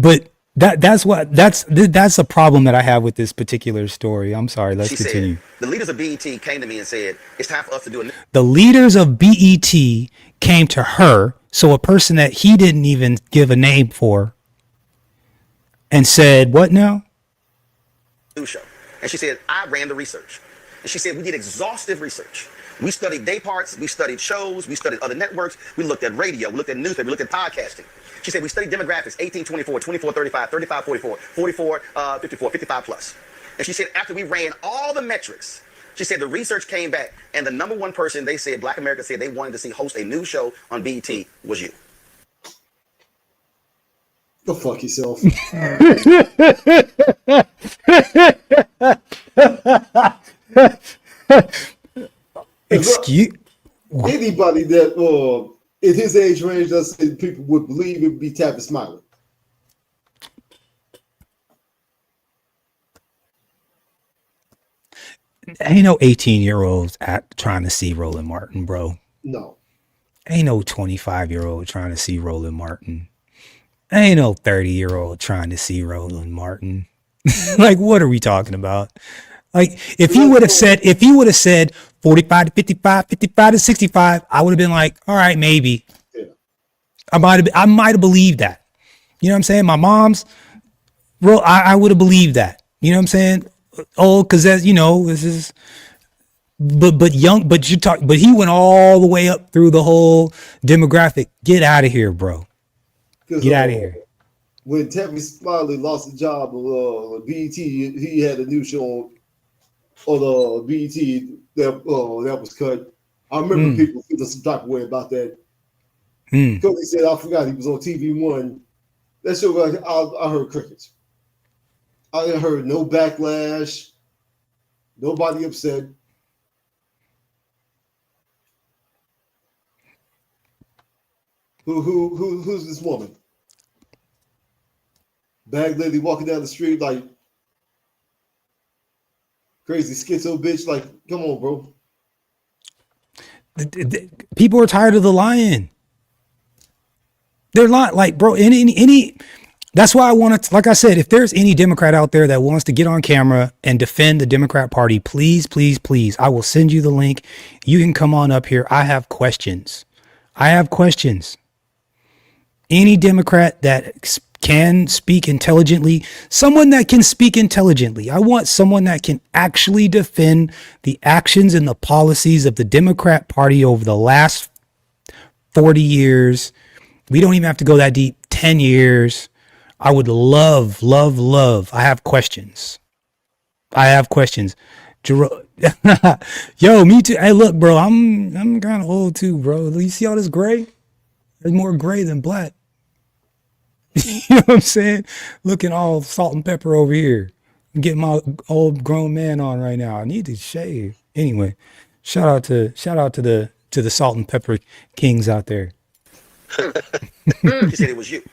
that's a problem that I have with this particular story. I'm sorry. Let's continue. Said, the leaders of BET came to me and said, it's time for us to do it. The leaders of BET came to her, so a person that he didn't even give a name for, and said, what now? New show. And she said, I ran the research. She said we did exhaustive research. We studied day parts, we studied shows, we studied other networks, we looked at radio, we looked at newspaper, we looked at podcasting. She said we studied demographics, 18, 24, 24, 35, 35, 44, 44, 54, 55 plus. And she said after we ran all the metrics, she said the research came back and the number one person they said, Black America said they wanted to see host a news show on BET was you. Go fuck yourself. Excuse anybody that in his age range does say people would believe it would be Tavis Smiley. Ain't no 18-year-olds trying to see Roland Martin, bro. No. Ain't no 25-year-old trying to see Roland Martin. Ain't no 30-year-old trying to see Roland Martin. Like, what are we talking about? Like, if he would have said 45 to 55, 55 to 65, I would have been like, all right, maybe. Yeah. I might have believed that. You know what I'm saying? My mom's, bro, I would have believed that. You know what I'm saying? Oh, because as you know, this is, but he went all the way up through the whole demographic. Get out of here, bro. Get out of here. When Tavis Smiley lost the job on BET, he had a new show on BET that was cut. I remember people feeling some type of way about that. Because he said, I forgot he was on TV1. That show, I heard crickets. I heard no backlash, nobody upset. Who's this woman? Bag lady walking down the street like crazy schizo bitch. Like, come on, bro. People are tired of the lying. They're lying, like, bro. Any. That's why I want to, like I said, if there's any Democrat out there that wants to get on camera and defend the Democrat Party, please, please, please, I will send you the link. You can come on up here. I have questions. Any Democrat that can speak intelligently, someone that can speak intelligently. I want someone that can actually defend the actions and the policies of the Democrat Party over the last 40 years. We don't even have to go that deep, 10 years. I would love. I have questions. Yo, me too. Hey, look, bro, I'm kind of old too, bro. You see all this gray? There's more gray than black. You know what I'm saying? Looking all salt and pepper over here. I'm getting my old grown man on right now. I need to shave. Anyway, shout out to the salt and pepper kings out there. She said it was you.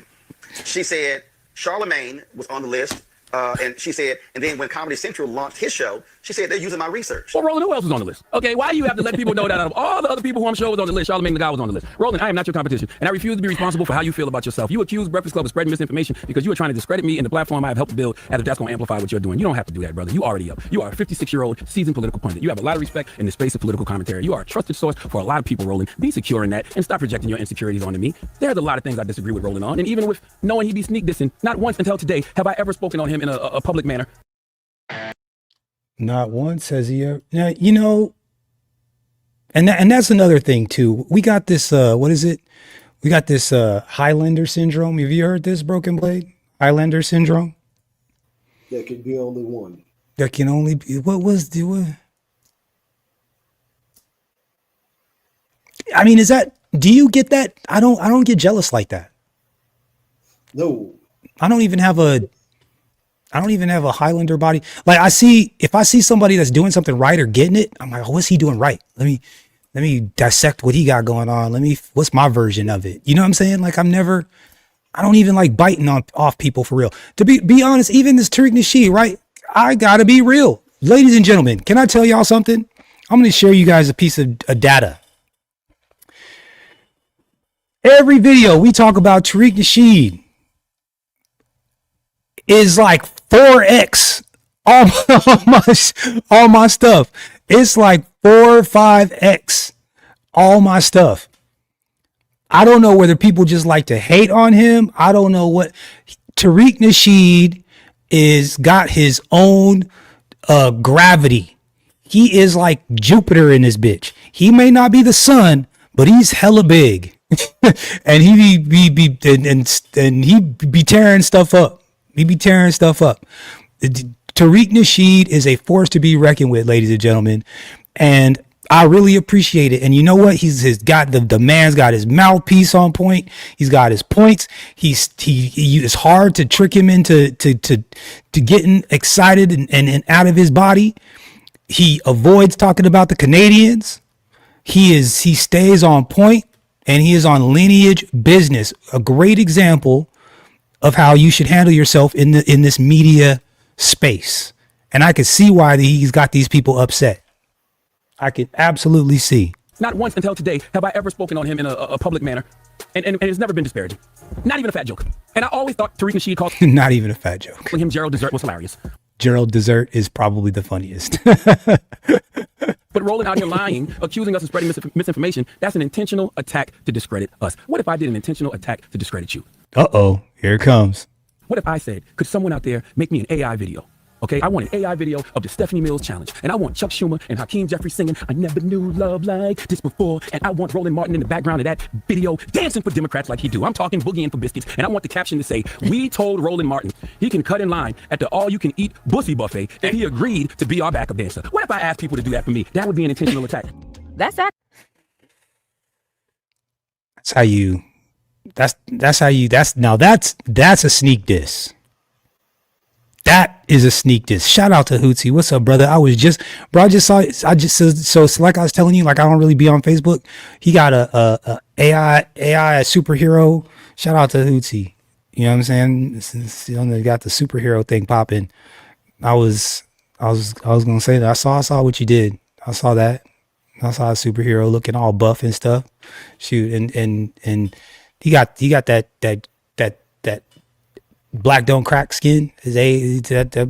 She said Charlemagne was on the list. And she said, and then when Comedy Central launched his show, she said they're using my research. Well, Roland, who else was on the list? Okay, why do you have to let people know that out of all the other people who I'm sure was on the list, Charlemagne the guy was on the list? Roland, I am not your competition, and I refuse to be responsible for how you feel about yourself. You accuse Breakfast Club of spreading misinformation because you are trying to discredit me and the platform I have helped build at a desk on Amplify what you're doing. You don't have to do that, brother. You already up. You are a 56-year-old seasoned political pundit. You have a lot of respect in the space of political commentary. You are a trusted source for a lot of people, Roland. Be secure in that and stop projecting your insecurities onto me. There's a lot of things I disagree with Roland on, and even with knowing he be sneak dissing, not once until today have I ever spoken on him in a public manner. Not once has he ever. Now, you know, and that's another thing too. We got this. What is it? We got this Highlander syndrome. Have you heard this, Broken Blade? Highlander syndrome. There can be only one. There can only be. What was the? What? I mean, is that? Do you get that? I don't get jealous like that. No. I don't even have a Highlander body. Like if I see somebody that's doing something right or getting it, I'm like, oh, what's he doing right? Let me dissect what he got going on. What's my version of it? You know what I'm saying? Like I don't even like biting off people for real. To be honest, even this Tariq Nasheed, right? I gotta be real. Ladies and gentlemen, can I tell y'all something? I'm gonna share you guys a piece of data. Every video we talk about Tariq Nasheed is like 4x all my stuff. It's like 4 or 5x all my stuff. I don't know whether people just like to hate on him. I don't know what. Tariq Nasheed got his own gravity. He is like Jupiter in this bitch. He may not be the sun, but he's hella big. And he be and he be tearing stuff up. He be tearing stuff up. Tariq Nasheed is a force to be reckoned with, ladies and gentlemen. And I really appreciate it. And you know what? He's got the man's got his mouthpiece on point. He's got his points. It's hard to trick him into to getting excited and out of his body. He avoids talking about the Canadians. He stays on point, and he is on lineage business. A great example of how you should handle yourself in this media space. And I can see why he's got these people upset. I can absolutely see. Not once until today have I ever spoken on him in a public manner. And it's never been disparaging. Not even a fat joke. And I always thought Tariq Nasheed called not even a fat joke. Calling him Gerald Dessert was hilarious. Gerald Dessert is probably the funniest. But rolling out here lying, accusing us of spreading misinformation, that's an intentional attack to discredit us. What if I did an intentional attack to discredit you? Uh-oh, here it comes. What if I said, could someone out there make me an AI video? Okay, I want an AI video of the Stephanie Mills challenge. And I want Chuck Schumer and Hakeem Jeffrey singing, I never knew love like this before. And I want Roland Martin in the background of that video dancing for Democrats like he do. I'm talking boogieing for biscuits. And I want the caption to say, we told Roland Martin he can cut in line at the all-you-can-eat bussy buffet, and he agreed to be our backup dancer. What if I asked people to do that for me? That would be an intentional attack. That's that. That's how you, that's a sneak diss. That is a sneak diss. Shout out to Hootsy. What's up, brother? I just saw, so like I was telling you, like I don't really be on Facebook. He got a AI superhero. Shout out to Hootsy. You know what I'm saying? They got the superhero thing popping. I was gonna say that I saw what you did. I saw that. I saw a superhero looking all buff and stuff. Shoot, and he got that black don't crack skin. That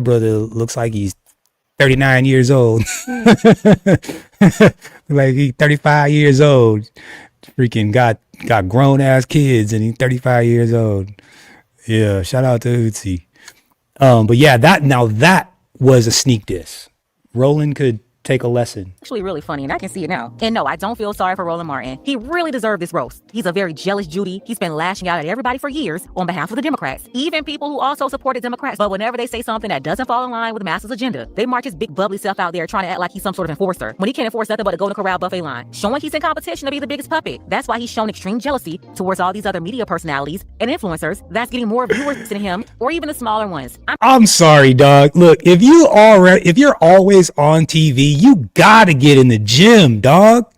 brother looks like he's 39 years old. Like he's 35 years old. Freaking got grown ass kids and he's 35 years old. Yeah, shout out to Hootsy. But yeah, that was a sneak diss. Roland could take a lesson. Actually really funny, and I can see it now. And no, I don't feel sorry for Roland Martin. He really deserved this roast. He's a very jealous Judy. He's been lashing out at everybody for years on behalf of the Democrats, even people who also supported Democrats. But whenever they say something that doesn't fall in line with the masses' agenda, they march his big bubbly self out there trying to act like he's some sort of enforcer when he can't enforce nothing but a Golden Corral buffet line, showing he's in competition to be the biggest puppet. That's why he's shown extreme jealousy towards all these other media personalities and influencers that's getting more viewers than him, or even the smaller ones. I'm sorry, dog. Look, if you're always on TV, you gotta get in the gym, dog.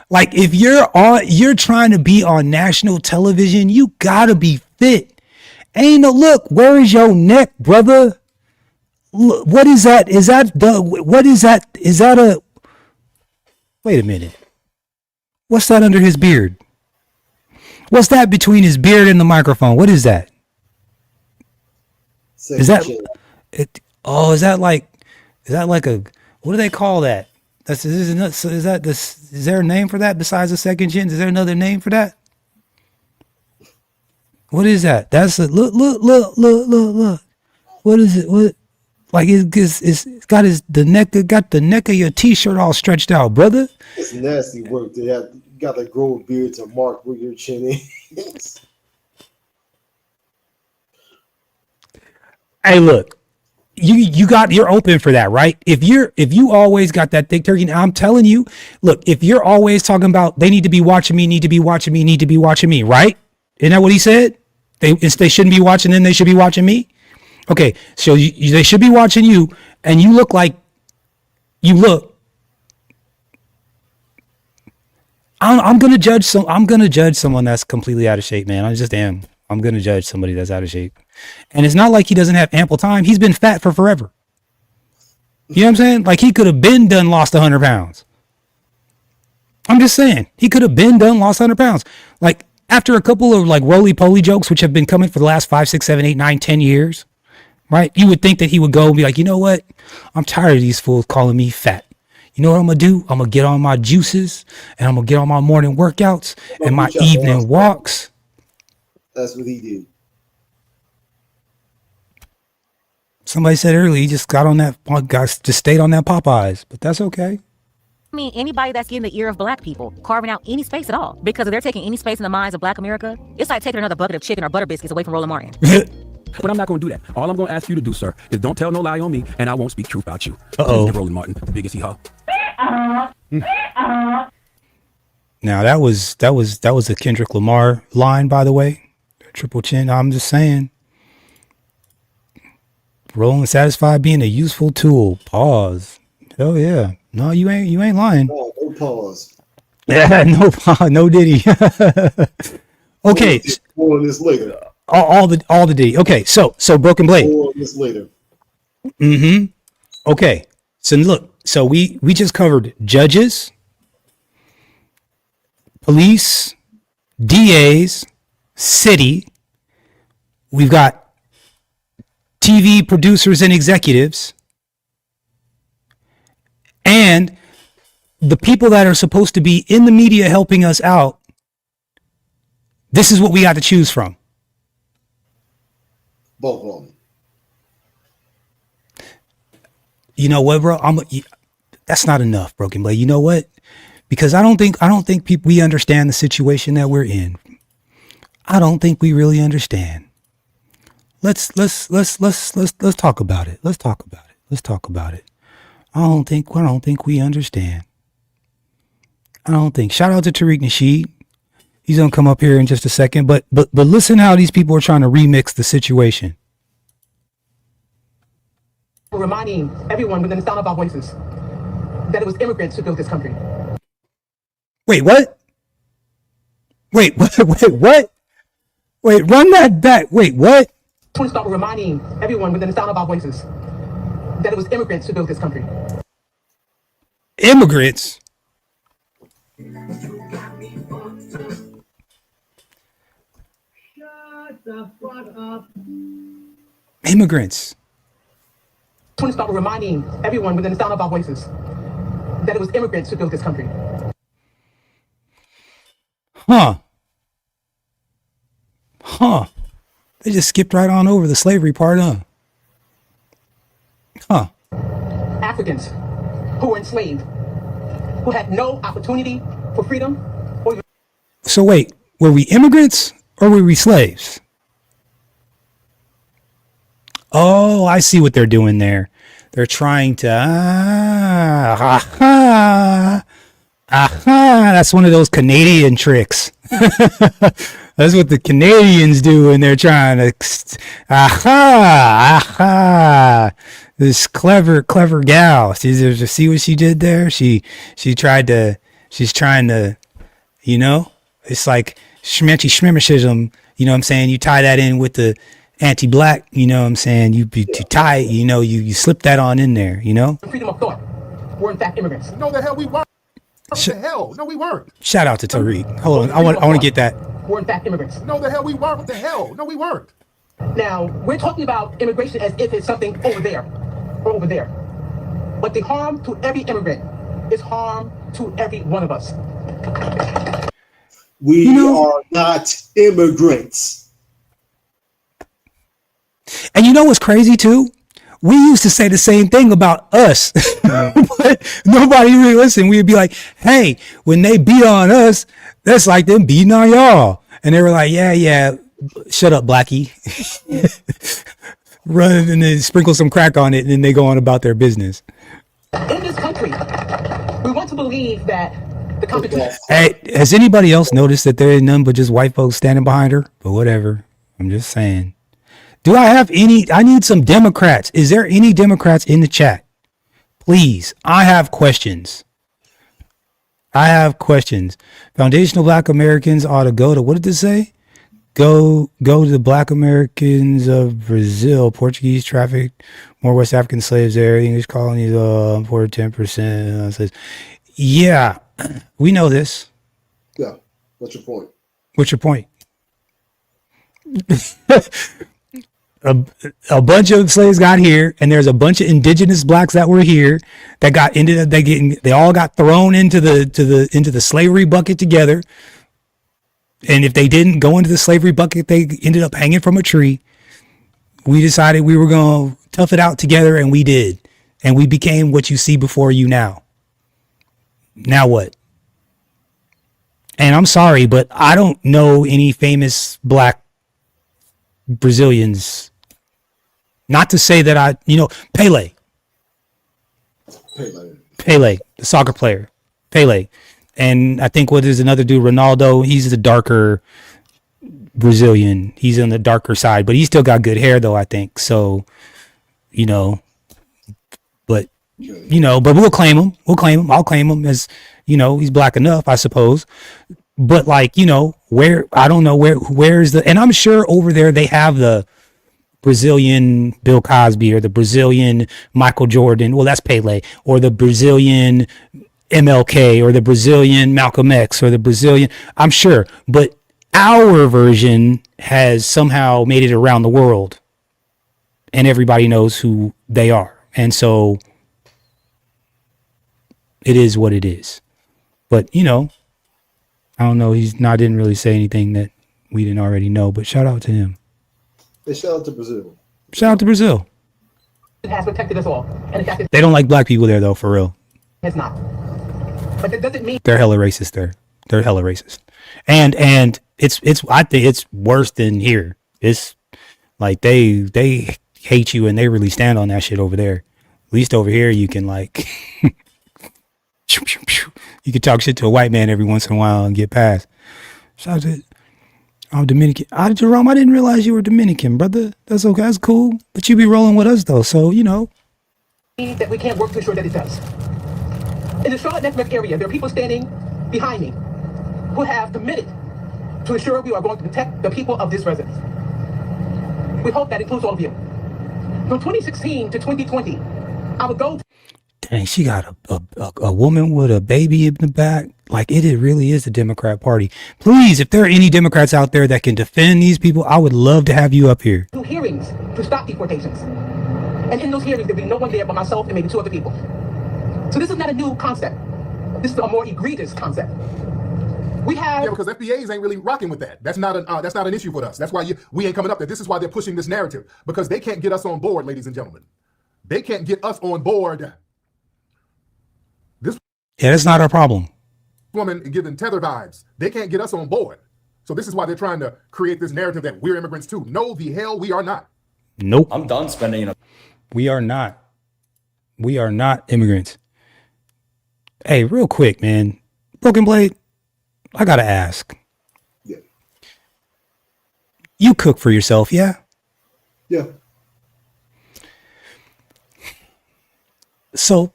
Like if you're trying to be on national television, you gotta be fit. Ain't no look, where is your neck, brother? Look, what is that? Is that a wait a minute. What's that under his beard? What's that between his beard and the microphone? What is that? Is that like a what do they call that? Is there a name for that besides a second chin? Is there another name for that? What is that? That's a look. What is it? What? Like it's got the neck of your t-shirt all stretched out, brother. It's nasty work. You got to grow a beard to mark where your chin is. Hey, look. You're open for that, right? If you always got that thick turkey, I'm telling you, look, if you're always talking about they need to be watching me, right? Isn't that what he said? They shouldn't be watching them, they should be watching me. Okay, so they should be watching you, and you look like you look. I'm gonna judge someone that's completely out of shape, man. I just am. I'm gonna judge somebody that's out of shape. And it's not like he doesn't have ample time. He's been fat for forever. You know what I'm saying? Like he could have been done lost 100 pounds. I'm just saying he could have been done lost 100 pounds. Like after a couple of like roly-poly jokes, which have been coming for the last 5, 6, 7, 8, 9, 10 years, right? You would think that he would go and be like, you know what? I'm tired of these fools calling me fat. You know what I'm going to do? I'm going to get on my juices and I'm going to get on my morning workouts and my evening walks. That's what he did. Somebody said earlier he just got on that, just stayed on that Popeyes, but that's okay. I mean, anybody that's getting the ear of black people, carving out any space at all, because if they're taking any space in the minds of black America, it's like taking another bucket of chicken or butter biscuits away from Roland Martin. But I'm not going to do that. All I'm going to ask you to do, sir, is don't tell no lie on me, and I won't speak truth about you. Uh-oh. Roland Martin, the biggest hee-haw. Now that was a Kendrick Lamar line, by the way. Triple chin. I'm just saying. Roland satisfied being a useful tool. Pause. Hell yeah. No, you ain't lying. Oh, no pause. Yeah, no Diddy. Okay. More on this later. All the Diddy. Okay, so Broken Blade. More on this later. Mm-hmm. Okay. So look, so we just covered judges, police, DAs, city. We've got TV producers and executives, and the people that are supposed to be in the media helping us out. This is what we got to choose from. Both of them. You know what, bro? That's not enough, Broken Blade. You know what? Because I don't think we understand the situation that we're in. I don't think we really understand. Let's talk about it. Let's talk about it. I don't think we understand. I don't think. Shout out to Tariq Nasheed. He's gonna come up here in just a second, but listen how these people are trying to remix the situation. Reminding everyone within the sound of our voices that it was immigrants who built this country. Wait, what? Wait, what? Wait, run that back. Wait, what? I want to start reminding everyone within the sound of our voices that it was immigrants who built this country. Immigrants? Immigrants. I want to start reminding everyone within the sound of our voices that it was immigrants who built this country. Huh. They just skipped right on over the slavery part, huh? Huh. Africans who were enslaved, who had no opportunity for freedom. So wait, were we immigrants or were we slaves? Oh, I see what they're doing there. They're trying to, that's one of those Canadian tricks. That's what the Canadians do when they're trying to, this clever gal. See what she did there? She's trying to, you know, it's like schmimmishism, you know what I'm saying? You tie that in with the anti-black, you know what I'm saying? You tie, you know, you slip that on in there, you know? Freedom of thought were in fact immigrants. No, the hell we weren't. What the hell? No, we weren't. Shout out to Tariq. Hold on, I want to get that. Were in fact immigrants. No, the hell we weren't. What the hell? No, we weren't. Now, we're talking about immigration as if it's something over there or over there. But the harm to every immigrant is harm to every one of us. We are not immigrants. And you know what's crazy too? We used to say the same thing about us, but nobody really listened. We'd be like, hey, when they beat on us, that's like them beating on y'all. And they were like, yeah, shut up, Blackie. Run and then sprinkle some crack on it, and then they go on about their business. In this country, we want to believe that the Constitution. Hey, has anybody else noticed that there ain't none but just white folks standing behind her? But whatever. I'm just saying. Do I have any? I need some Democrats. Is there any Democrats in the chat? Please. I have questions. Foundational Black Americans ought to go to, what did it say? Go to the Black Americans of Brazil, Portuguese trafficked more West African slaves there, English colonies, for 10%. Says, yeah, we know this. Yeah. What's your point? What's your point? A bunch of slaves got here, and there's a bunch of indigenous blacks that were here that they all got thrown into the slavery bucket together. And if they didn't go into the slavery bucket, they ended up hanging from a tree. We decided we were going tough it out together, and we did. And we became what you see before you now. Now what? And I'm sorry, but I don't know any famous black Brazilians. Not to say that Pele, the soccer player, Pele. And I think what is another dude, Ronaldo, he's the darker Brazilian. He's on the darker side, but he's still got good hair though, I think. So, but we'll claim him. I'll claim him as, he's black enough, I suppose. But where, I don't know where's and I'm sure over there they have the Brazilian Bill Cosby or the Brazilian Michael Jordan. Well, that's Pele, or the Brazilian MLK, or the Brazilian Malcolm X, or the Brazilian, I'm sure. But our version has somehow made it around the world and everybody knows who they are. And so it is what it is. But, I don't know. Didn't really say anything that we didn't already know, but shout out to him. Hey, shout out to Brazil. Shout out to Brazil. It has protected us all. And the fact that They don't like black people there though, for real. it's not. But that doesn't mean They're hella racist there. They're hella racist. And it's I think it's worse than here. It's like they hate you and they really stand on that shit over there. At least over here you can you can talk shit to a white man every once in a while and get past. Shout out to I'm Dominican. Jerome, I didn't realize you were Dominican, brother. That's okay. That's cool. But you be rolling with us though, so that we can't work to ensure that it does. In the Charlotte Network area, there are people standing behind me who have committed to ensure we are going to protect the people of this residence. We hope that includes all of you. From 2016 to 2020, I would go. Dang, she got a woman with a baby in the back. Like it really is the Democrat Party. Please, if there are any Democrats out there that can defend these people, I would love to have you up here. Do hearings to stop deportations. And in those hearings, there'll be no one there but myself and maybe two other people. So this is not a new concept. This is a more egregious concept. We have because FBAs ain't really rocking with that. That's not an issue for us. That's why we ain't coming up there. This is why they're pushing this narrative, because they can't get us on board, ladies and gentlemen. They can't get us on board. Yeah, that's not our problem. Woman giving tether vibes. They can't get us on board. So this is why they're trying to create this narrative that we're immigrants too. No, the hell we are not. Nope. I'm done spending. We are not. We are not immigrants. Hey, real quick, man. Broken Blade, I gotta ask. Yeah. You cook for yourself, yeah? Yeah. So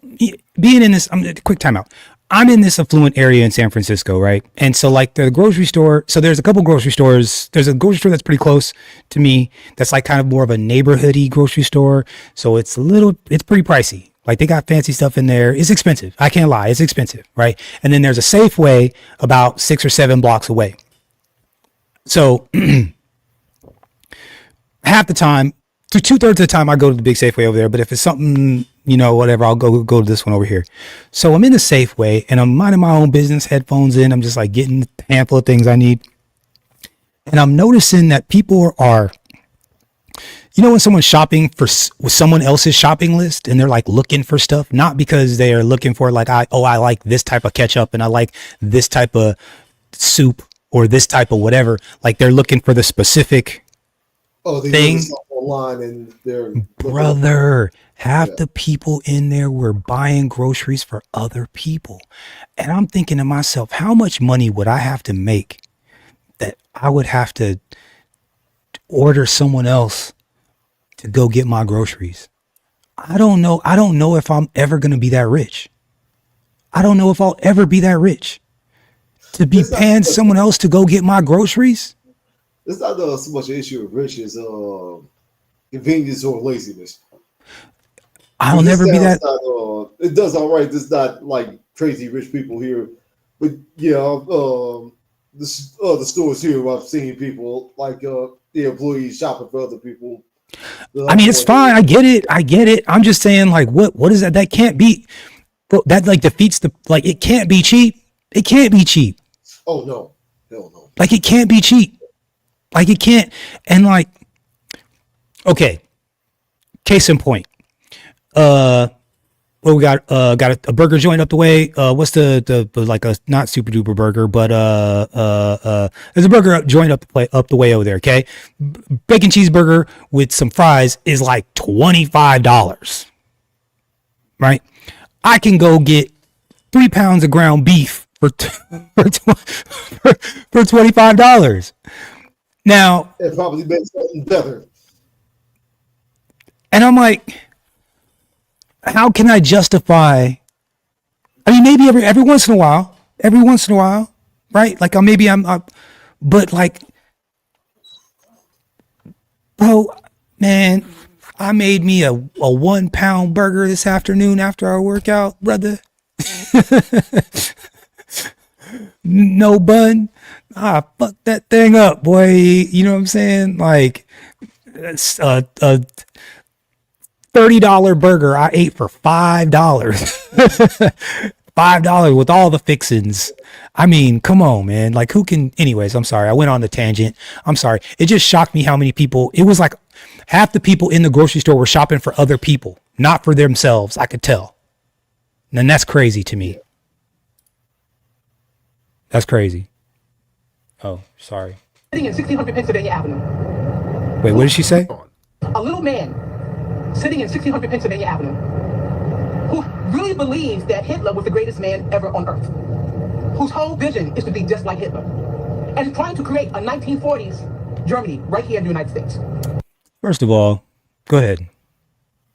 being in this, quick timeout. I'm in this affluent area in San Francisco, right? And so like the grocery store, so there's a couple grocery stores. There's a grocery store that's pretty close to me. That's like kind of more of a neighborhoody grocery store. So it's pretty pricey. Like they got fancy stuff in there. It's expensive. I can't lie. It's expensive, right? And then there's a Safeway about 6 or 7 blocks away. So half the time, to 2/3 of the time I go to the big Safeway over there. But if it's something, whatever, I'll go to this one over here. So I'm in the Safeway and I'm minding my own business, headphones in. I'm just like getting a handful of things I need. And I'm noticing that people are, when someone's shopping with someone else's shopping list and they're like looking for stuff, not because they are looking for like, I like this type of ketchup and I like this type of soup or this type of whatever. Like they're looking for the specific thing. Online and they're brother, half the people in there were buying groceries for other people. And I'm thinking to myself, how much money would I have to make that I would have to order someone else to go get my groceries? I don't know. I don't know if I'm ever going to be that rich. I don't know if I'll ever be that rich to be paying someone else to go get my groceries. It's not so much an issue of riches, convenience or laziness. I'll never be that. It does all right. It's not like crazy rich people here, but the stores here, I've seen people like the employees shopping for other people. I mean, it's fine. I get it. I'm just saying, like, what is that? That can't be. Bro, that like defeats it can't be cheap. It can't be cheap. Oh no, hell no. Like it can't be cheap. Like it can't. And like, okay. case in point. Well, we got a burger joint up the way. What's the like a not super duper burger, but there's a burger joint up the way over there. Okay, bacon cheeseburger with some fries is like $25. Right? I can go get 3 pounds of ground beef for $25. Now it probably makes something better. And I'm like, how can I justify? I mean, maybe every once in a while, right? Like but like, bro, man, I made me a 1 pound burger this afternoon after our workout, brother. No bun. Fuck that thing up, boy. You know what I'm saying? Like, it's a $30 burger I ate for $5. $5 with all the fixins. I mean, come on, man. Like, who can? Anyways, I'm sorry. I went on the tangent. I'm sorry. It just shocked me how many people. It was like half the people in the grocery store were shopping for other people, not for themselves. I could tell. And that's crazy to me. That's crazy. Oh, sorry. Sitting in 1600 Pennsylvania Avenue. Wait, what did she say? A little man sitting in 1600 Pennsylvania Avenue who really believes that Hitler was the greatest man ever on earth, whose whole vision is to be just like Hitler, and is trying to create a 1940s Germany right here in the United States. First of all, go ahead.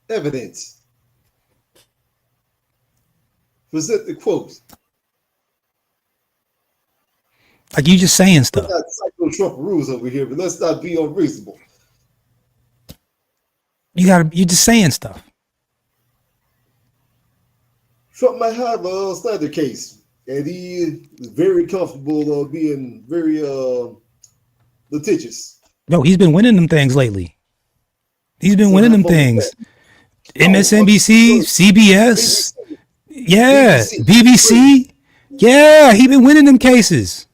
Evidence. Present the quotes. Like, you just saying stuff. We're not Psycho Trump rules over here, but let's not be unreasonable. You're just saying stuff. Trump might have a slander case, and he is very comfortable being very litigious. No, he's been winning them things lately. He's been winning them things. MSNBC, CBS, yeah, BBC, yeah, he been winning them cases.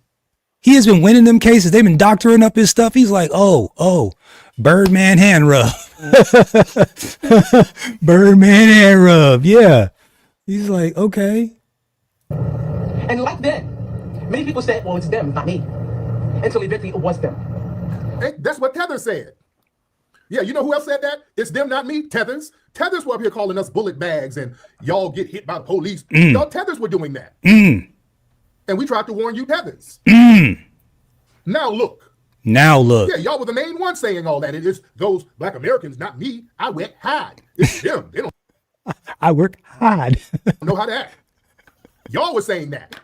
He has been winning them cases. They've been doctoring up his stuff. He's like, oh, Birdman hand rub. Birdman hand rub. Yeah. He's like, okay. And like then, many people said, well, it's them, not me. Until eventually it was them. Hey, that's what Tether said. Yeah, you know who else said that? It's them, not me. Tethers. Tethers were up here calling us bullet bags and y'all get hit by the police. Y'all Tethers were doing that. And we tried to warn you Tethers. Now look. Yeah, y'all were the main ones saying all that. It is those black Americans, not me. I went hard. It's them. They don't I work hard. know how to act. Y'all were saying that.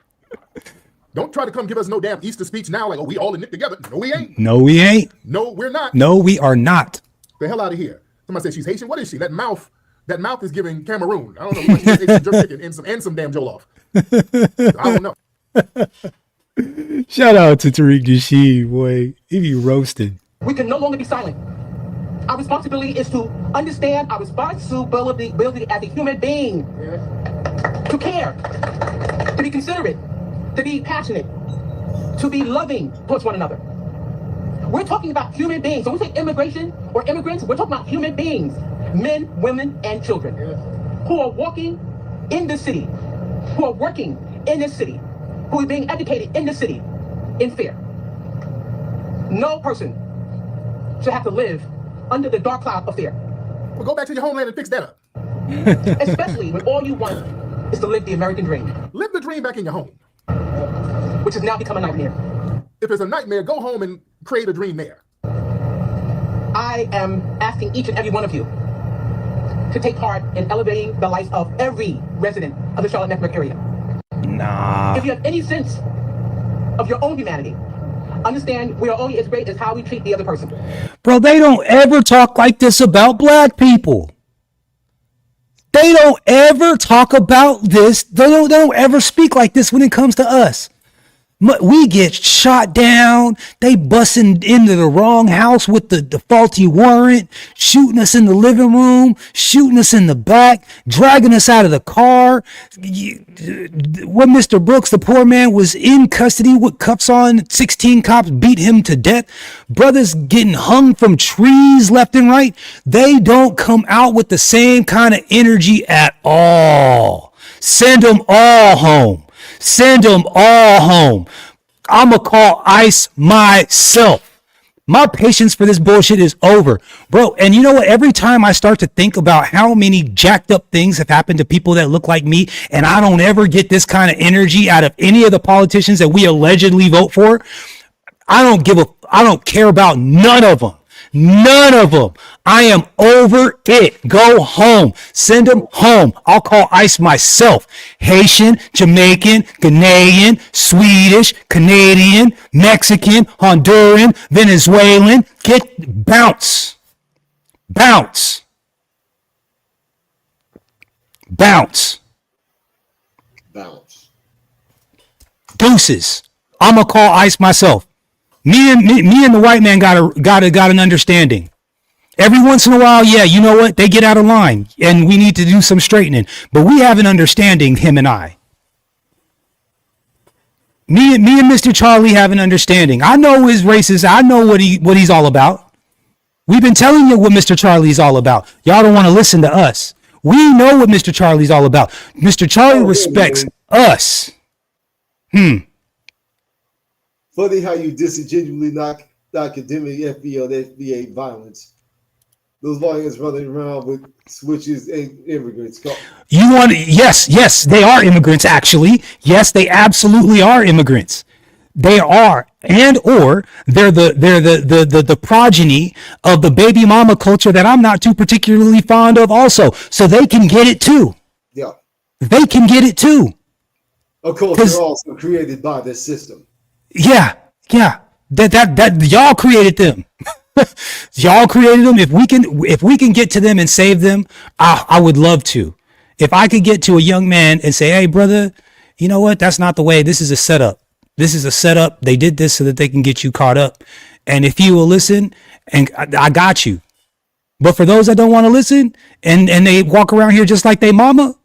Don't try to come give us no damn Easter speech now like, oh, we all in it together. No, we ain't. No, we ain't. No, we're not. No, we are not. The hell out of here. Somebody said she's Haitian. What is she? That mouth is giving Cameroon. I don't know. She's Haitian jerk chicken and some damn jollof. I don't know. Shout out to Tariq Nasheed, boy. He be roasted. We can no longer be silent. Our responsibility is to understand our responsibility as a human being. To care, to be considerate, to be passionate, to be loving towards one another. We're talking about human beings. So when we say immigration or immigrants, we're talking about human beings, men, women, and children, who are walking in the city, who are working in this city, who are being educated in the city in fear. No person should have to live under the dark cloud of fear. Well, go back to your homeland and fix that up. Especially when all you want is to live the American dream. Live the dream back in your home. Which has now become a nightmare. If it's a nightmare, go home and create a dream there. I am asking each and every one of you to take part in elevating the life of every resident of the Charlotte Mecklenburg area. Nah. If you have any sense of your own humanity, understand we are only as great as how we treat the other person. Bro, they don't ever talk like this about black people. They don't ever talk about this. They don't ever speak like this when it comes to us. We get shot down. They busting into the wrong house with the faulty warrant, shooting us in the living room, shooting us in the back, dragging us out of the car. When Mr. Brooks, the poor man, was in custody with cuffs on, 16 cops beat him to death. Brothers getting hung from trees left and right. They don't come out with the same kind of energy at all. Send them all home. Send them all home. I'ma call ICE myself. My patience for this bullshit is over, bro. And you know what? Every time I start to think about how many jacked up things have happened to people that look like me, and I don't ever get this kind of energy out of any of the politicians that we allegedly vote for, I don't care about none of them. None of them. I am over it. Go home. Send them home. I'll call ICE myself. Haitian, Jamaican, Ghanaian, Swedish, Canadian, Mexican, Honduran, Venezuelan. Bounce. Bounce. Bounce. Bounce. Deuces. I'm gonna call ICE myself. Me and the white man got an understanding. Every once in a while, yeah, you know what? They get out of line, and we need to do some straightening. But we have an understanding, him and I. Me and Mr. Charlie have an understanding. I know his racist. I know what he's all about. We've been telling you what Mr. Charlie's all about. Y'all don't want to listen to us. We know what Mr. Charlie's all about. Mr. Charlie respects us. Funny how you disingenuously knock academic FBA violence. Those violence running around with switches and immigrants. Yes, they are immigrants, actually. Yes, they absolutely are immigrants. They are, and or they're the progeny of the baby mama culture that I'm not too particularly fond of also. So they can get it too. Yeah. They can get it too. Of course, they're also created by this system. Yeah. That y'all created them. Y'all created them. If we can get to them and save them, I would love to. If I could get to a young man and say, "Hey, brother, you know what? That's not the way. This is a setup. This is a setup. They did this so that they can get you caught up. And if you will listen, and I got you. But for those that don't want to listen and they walk around here just like they mama,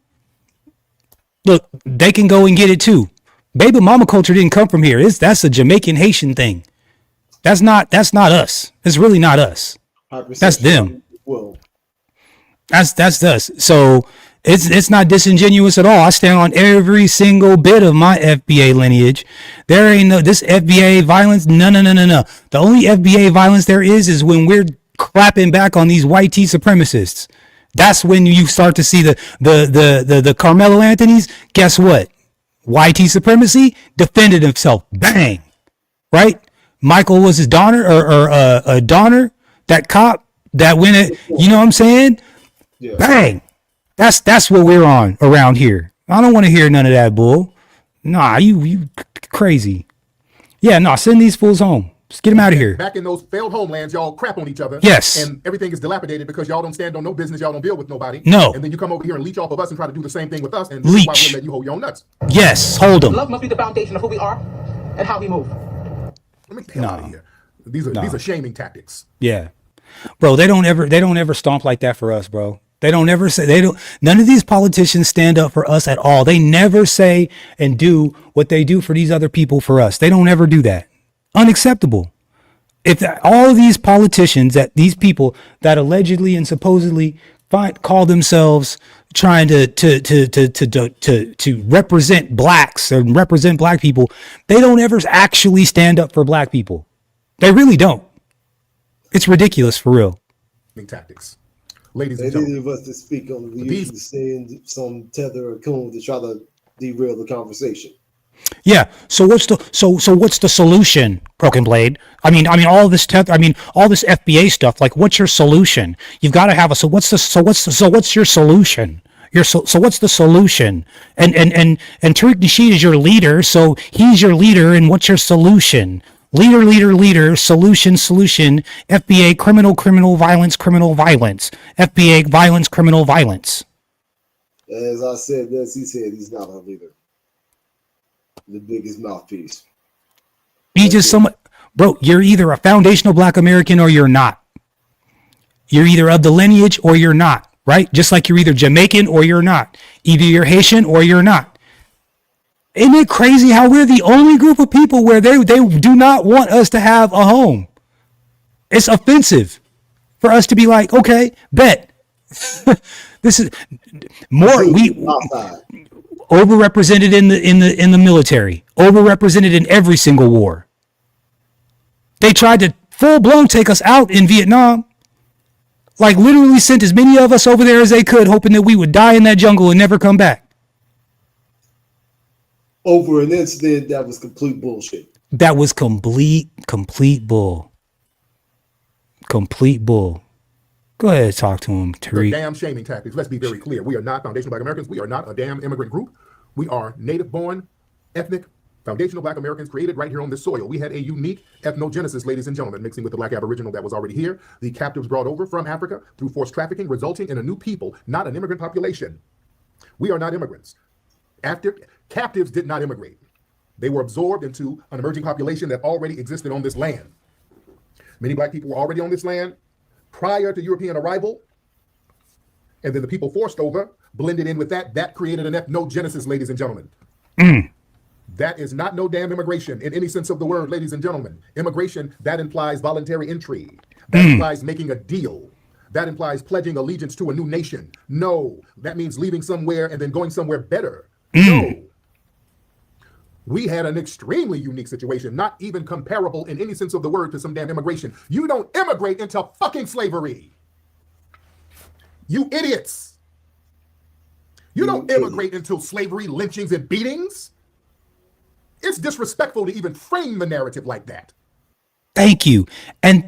look, they can go and get it too. Baby mama culture didn't come from here. That's a Jamaican Haitian thing. That's not us. It's really not us. That's them. Well, that's us. So it's not disingenuous at all. I stand on every single bit of my FBA lineage. There ain't this FBA violence. No. The only FBA violence there is when we're clapping back on these white tea supremacists. That's when you start to see the Carmelo Anthony's. Guess what? YT supremacy defended himself. Bang. Right? Michael was his Donner or Donner, that cop that went at, you know what I'm saying? Yeah. Bang. That's what we're on around here. I don't want to hear none of that bull. Nah, you crazy. Yeah, no, send these fools home. Just get them out of here. Back in those failed homelands, y'all crap on each other. Yes. And everything is dilapidated because y'all don't stand on no business. Y'all don't deal with nobody. No. And then you come over here and leech off of us and try to do the same thing with us. And this is why we're letting you hold your own nuts. Yes, hold them. Love must be the foundation of who we are and how we move. Let me get the hell out of here. These are shaming tactics. Yeah. Bro, they don't ever stomp like that for us, bro. None of these politicians stand up for us at all. They never say and do what they do for these other people for us. They don't ever do that. Unacceptable. If all of these politicians, these people that allegedly and supposedly call themselves trying to represent blacks and represent black people, they don't ever actually stand up for black people. They really don't. It's ridiculous for real. Tactics. Ladies and gentlemen. Any of us to speak on, we usually saying some tether or coon to try to derail the conversation. Yeah. So what's the solution, Broken Blade? I mean all this FBA stuff. Like, what's your solution? You've got to have what's your solution? So what's the solution? And Tariq Nasheed is your leader, so he's your leader. And what's your solution? Leader, solution, FBA, criminal violence, FBA, violence, criminal violence. As I said, as he said, he's not our leader. The biggest mouthpiece. just so much, bro. You're either a foundational Black American or you're not. You're either of the lineage or you're not, right? Just like you're either Jamaican or you're not. Either you're Haitian or you're not. Isn't it crazy how we're the only group of people where they do not want us to have a home? It's offensive for us to be like, okay, bet. This is more overrepresented in the military, overrepresented in every single war. They tried to full blown take us out in Vietnam. Like literally sent as many of us over there as they could, hoping that we would die in that jungle and never come back. Over an incident that was complete bullshit. That was complete bull. Complete bull. Go ahead, talk to him, The Tariq. damn shaming tactics. Let's be very clear. We are not foundational Black Americans. We are not a damn immigrant group. We are native-born, ethnic, foundational Black Americans created right here on this soil. We had a unique ethnogenesis, ladies and gentlemen, mixing with the Black Aboriginal that was already here. The captives brought over from Africa through forced trafficking, resulting in a new people, not an immigrant population. We are not immigrants. Captives did not immigrate. They were absorbed into an emerging population that already existed on this land. Many Black people were already on this land prior to European arrival, and then the people forced over, blended in with that. That created an ethnogenesis, ladies and gentlemen. That is not no damn immigration in any sense of the word, ladies and gentlemen. Immigration, that implies voluntary entry. That implies making a deal. That implies pledging allegiance to a new nation. No, that means leaving somewhere and then going somewhere better. No. We had an extremely unique situation, not even comparable in any sense of the word to some damn immigration. You don't immigrate into fucking slavery. You idiots. You don't immigrate into slavery, lynchings, and beatings. It's disrespectful to even frame the narrative like that. Thank you. And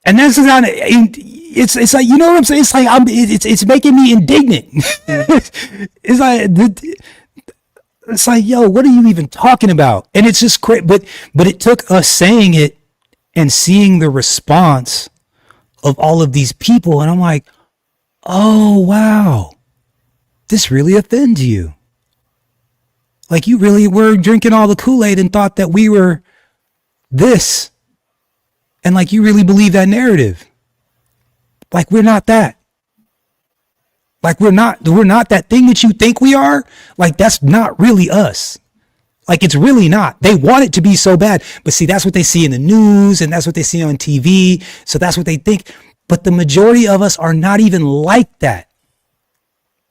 that's not, it's like, you know what I'm saying? It's like, it's making me indignant. It's like, yo, what are you even talking about? And it's just crazy. But it took us saying it and seeing the response of all of these people. And I'm like, oh, wow, this really offends you. Like you really were drinking all the Kool-Aid and thought that we were this. And like, you really believe that narrative. Like we're not that. Like we're not that thing that you think we are. Like that's not really us. Like it's really not. They want it to be so bad. But see, that's what they see in the news and that's what they see on TV. So that's what they think. But the majority of us are not even like that.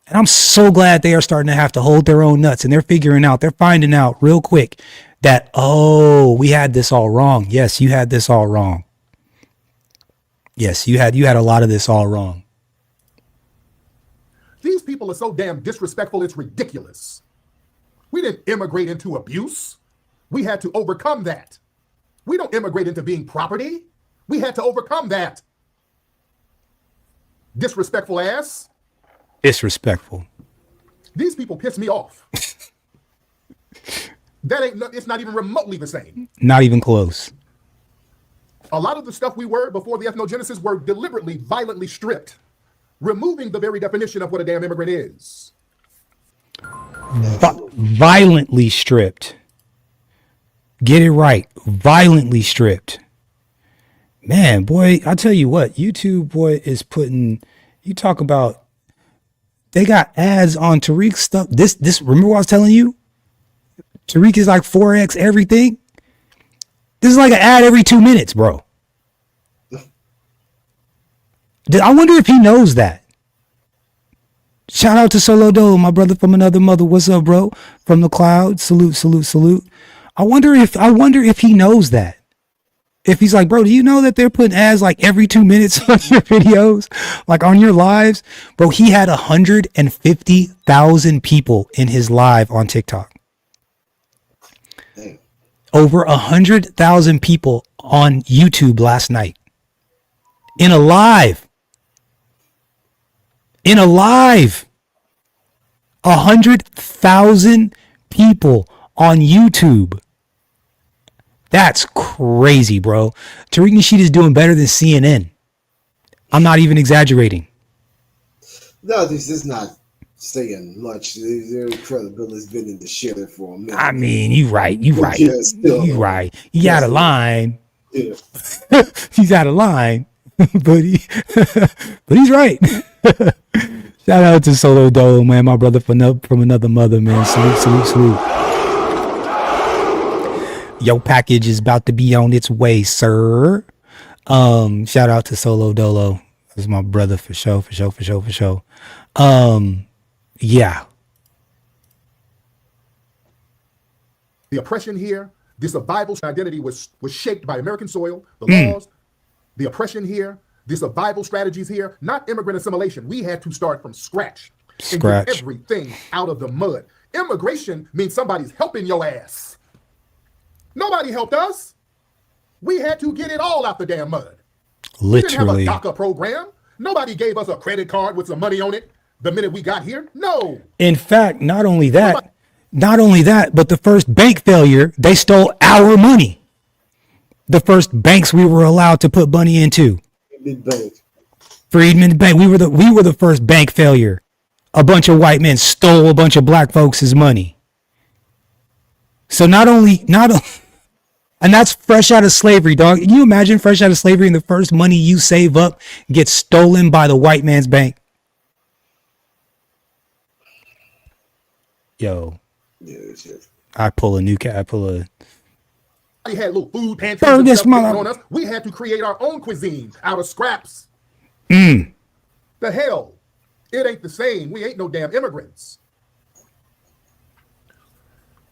And I'm so glad they are starting to have to hold their own nuts and they're finding out real quick that, oh, we had this all wrong. Yes, you had this all wrong. Yes, you had a lot of this all wrong. These people are so damn disrespectful, it's ridiculous. We didn't immigrate into abuse. We had to overcome that. We don't immigrate into being property. We had to overcome that. Disrespectful ass. Disrespectful. These people piss me off. It's not even remotely the same. Not even close. A lot of the stuff we were before the ethnogenesis were deliberately, violently stripped, removing the very definition of what a damn immigrant is. Violently stripped. Get it right. Violently stripped. Man, boy, I'll tell you what, YouTube, boy, is putting, you talk about, they got ads on Tariq's stuff. This, remember what I was telling you? Tariq is like 4X everything. This is like an ad every 2 minutes, bro. I wonder if he knows that. Shout out to Solo Dole, my brother from another mother. What's up, bro? From the cloud. Salute, salute, salute. I wonder if he knows that. If he's like, bro, do you know that they're putting ads like every 2 minutes on your videos, like on your lives? Bro, he had 150,000 people in his live on TikTok. Over 100,000 people on YouTube last night. In a live. 100,000 people on YouTube. That's crazy, bro. Tariq Nasheed is doing better than CNN. I'm not even exaggerating. No, this is not. saying much. Their credibility's been in the shitter for a minute. I mean, you right. You right. Yeah, still, You right. He out of line. Yeah. He's out of line, but he's right. Shout out to Solo Dolo, man, my brother from another mother, man. Salute. Your package is about to be on its way, sir. Shout out to Solo Dolo. This is my brother for sure. Yeah. The oppression here, this survival identity was shaped by American soil, the laws, the oppression here, this survival strategies here, not immigrant assimilation. We had to start from scratch. And get everything out of the mud. Immigration means somebody's helping your ass. Nobody helped us. We had to get it all out the damn mud. Literally. We didn't have a DACA program. Nobody gave us a credit card with some money on it the minute we got here. No. In fact, not only that, but the first bank failure, they stole our money. The first banks we were allowed to put money into. Freedman Bank. We were the first bank failure. A bunch of white men stole a bunch of black folks' money. So and that's fresh out of slavery, dog. Can you imagine fresh out of slavery and the first money you save up gets stolen by the white man's bank? Yo. I pull a. We had little food pantries Burn and this stuff mother- on us. We had to create our own cuisine out of scraps. Mm. The hell? It ain't the same. We ain't no damn immigrants.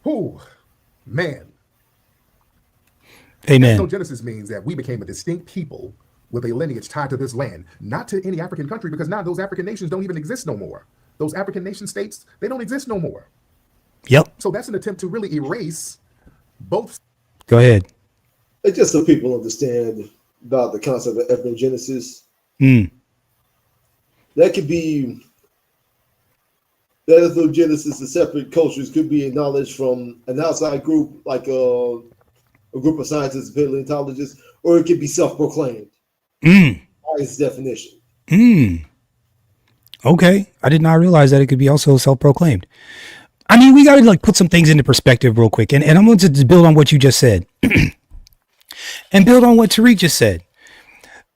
Whew, man. Amen. Ethnogenesis means that we became a distinct people with a lineage tied to this land, not to any African country, because now those African nations don't even exist no more. Those African nation states, they don't exist no more. Yep. So that's an attempt to really erase both. Go ahead. And just so people understand about the concept of ethnogenesis, that could be that ethnogenesis of separate cultures could be acknowledged from an outside group, like a group of scientists, paleontologists, or it could be self-proclaimed. By its definition. Okay. I did not realize that it could be also self-proclaimed. I mean, we got to put some things into perspective real quick. And I'm going to build on what you just said and build on what Tariq just said.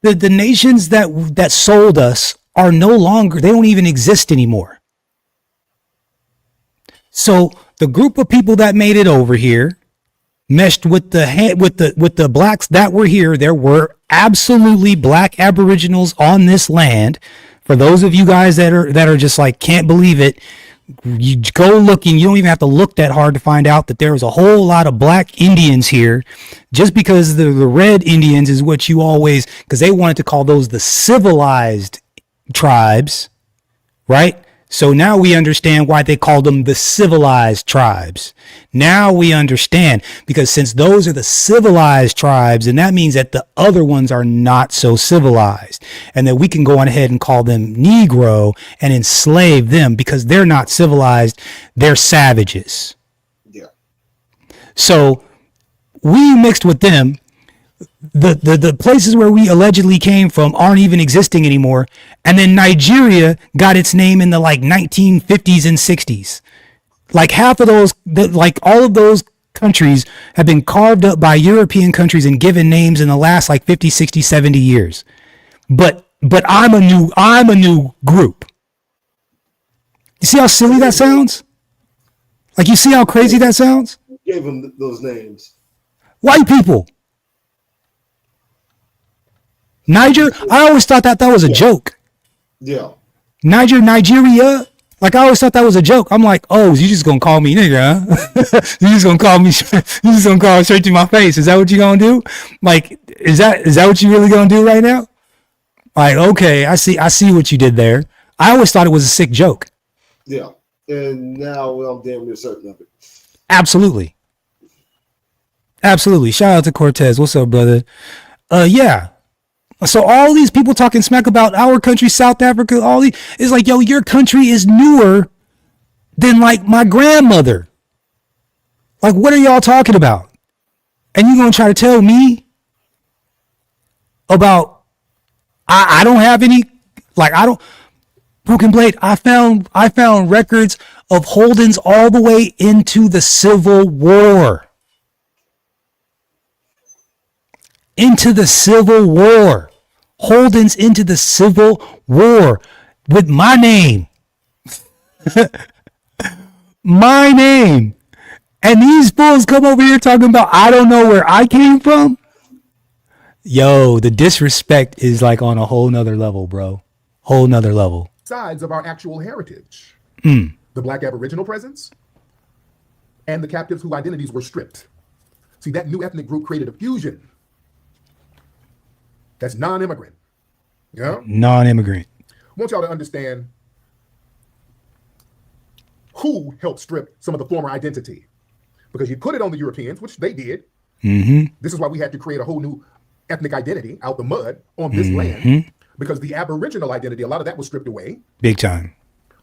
The nations that sold us are no longer, they don't even exist anymore. So the group of people that made it over here meshed with the blacks that were here. There were absolutely black aboriginals on this land. For those of you guys that are just can't believe it, you go looking. You don't even have to look that hard to find out that there was a whole lot of black Indians here. Just because the red Indians is what you always, because they wanted to call those the civilized tribes, right? So now we understand why they called them the civilized tribes. Now we understand, because since those are the civilized tribes, and that means that the other ones are not so civilized, and that we can go on ahead and call them Negro and enslave them because they're not civilized. They're savages. Yeah. So we mixed with them. The places where we allegedly came from aren't even existing anymore. And then Nigeria got its name in the 1950s and 60s. Half of those, all of those countries have been carved up by European countries and given names in the last 50, 60, 70 years. But I'm a new group. You see how silly that sounds? You see how crazy that sounds? Who gave them those names? White people. Niger, I always thought that was a joke. Yeah. Nigeria. I always thought that was a joke. I'm like, oh, you just gonna call me nigga, huh? You just gonna call me, you just gonna call me straight to my face. Is that what you gonna do? Is that what you really gonna do right now? Okay, I see what you did there. I always thought it was a sick joke. Yeah. And now I'm damn near certain of it. Absolutely. Shout out to Cortez. What's up, brother? Yeah. So all these people talking smack about our country, South Africa, it's yo, your country is newer than my grandmother. What are y'all talking about? And you gonna try to tell me about I don't have any, Broken Blade, I found records of Holdens all the way into the Civil War. Into the Civil War. Holdens into the Civil War with my name. My name. And these fools come over here talking about I don't know where I came from. Yo, the disrespect is like on a whole nother level, bro. Whole nother level. Sides of our actual heritage. Mm. The Black Aboriginal presence and the captives whose identities were stripped. See, that new ethnic group created a fusion that's non-immigrant. Yeah? Non-immigrant. I want y'all to understand who helped strip some of the former identity. Because you put it on the Europeans, which they did. Mm-hmm. This is why we had to create a whole new ethnic identity out the mud on this land. Because the Aboriginal identity, a lot of that was stripped away. Big time.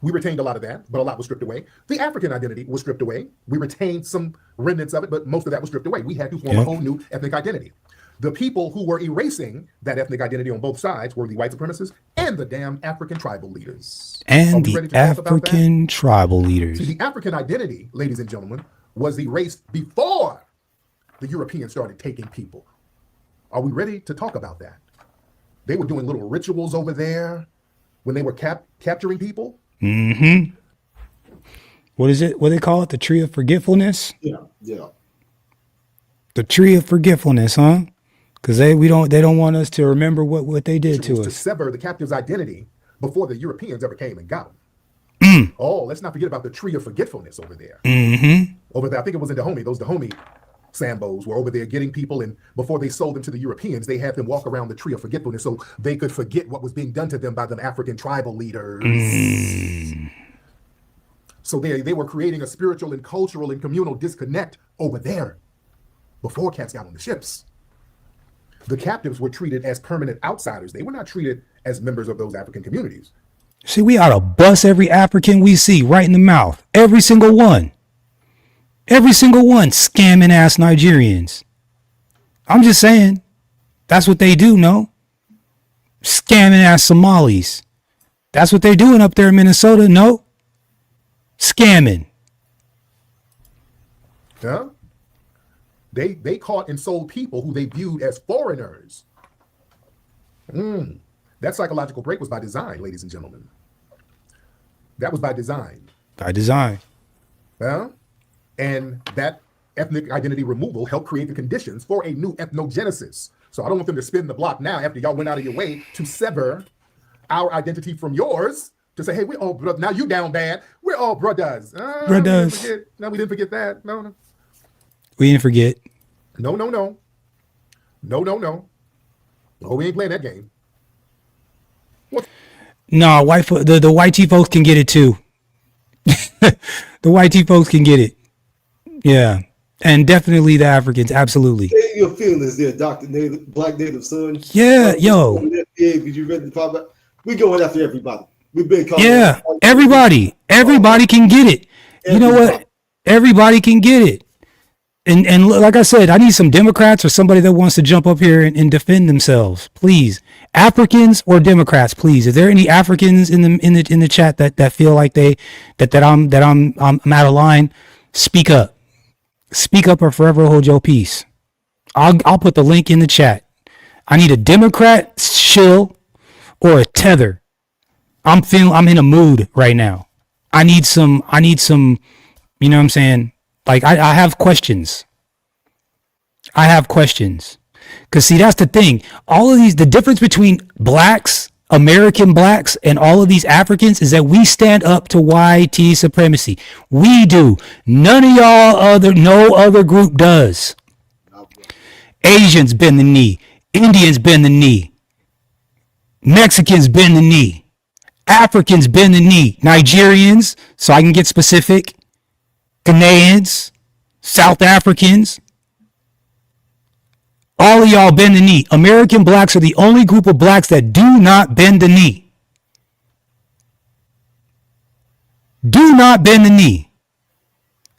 We retained a lot of that, but a lot was stripped away. The African identity was stripped away. We retained some remnants of it, but most of that was stripped away. We had to form a whole new ethnic identity. The people who were erasing that ethnic identity on both sides were the white supremacists and the damn African tribal leaders. And the African tribal leaders. See, the African identity, ladies and gentlemen, was erased before the Europeans started taking people. Are we ready to talk about that? They were doing little rituals over there when they were capturing people. Mm-hmm. What is it? What do they call it? The tree of forgetfulness? Yeah. The tree of forgetfulness, huh? Because they don't want us to remember what they did to us. To sever the captive's identity before the Europeans ever came and got them. Oh, let's not forget about the tree of forgetfulness over there. Mm-hmm. Over there, I think it was in Dahomey. Those Dahomey Sambos were over there getting people, and before they sold them to the Europeans, they had them walk around the tree of forgetfulness so they could forget what was being done to them by the African tribal leaders. So they were creating a spiritual and cultural and communal disconnect over there before cats got on the ships. The captives were treated as permanent outsiders. They were not treated as members of those African communities. See, we ought to bust every African we see right in the mouth. Every single one. Every single one. Scamming ass Nigerians. I'm just saying. That's what they do, no? Scamming ass Somalis. That's what they're doing up there in Minnesota, no? Scamming. Yeah? They caught and sold people who they viewed as foreigners. That psychological break was by design, ladies and gentlemen. That was by design. By design. Yeah? And that ethnic identity removal helped create the conditions for a new ethnogenesis. So I don't want them to spin the block now after y'all went out of your way to sever our identity from yours to say, hey, we're all brothers. Now you down bad. We're all brothers. Brothers. No, we didn't forget that. No. We didn't forget. No. Oh, we ain't playing that game. No, the white T folks can get it too. The white T folks can get it. Yeah. And definitely the Africans, absolutely. Your feelings there, Dr. Black Native Son. Yeah, yo. We going after everybody. We've been calling. Yeah, everybody can get it. You know what? Everybody can get it. And like I said, I need some Democrats or somebody that wants to jump up here and defend themselves, please. Africans or Democrats, please. Is there any Africans in the chat that feel like I'm out of line? Speak up. Speak up or forever hold your peace. I'll put the link in the chat. I need a Democrat shill or a tether. I'm in a mood right now. I need some, you know what I'm saying? Like I have questions. Cause see, that's the thing. All of these, the difference between blacks, American blacks, and all of these Africans is that we stand up to white supremacy. We do. None of no other group does. Asians bend the knee. Indians bend the knee. Mexicans bend the knee. Africans bend the knee. Nigerians, so I can get specific. Ghanaians, South Africans, all of y'all bend the knee. American blacks are the only group of blacks that do not bend the knee. Do not bend the knee.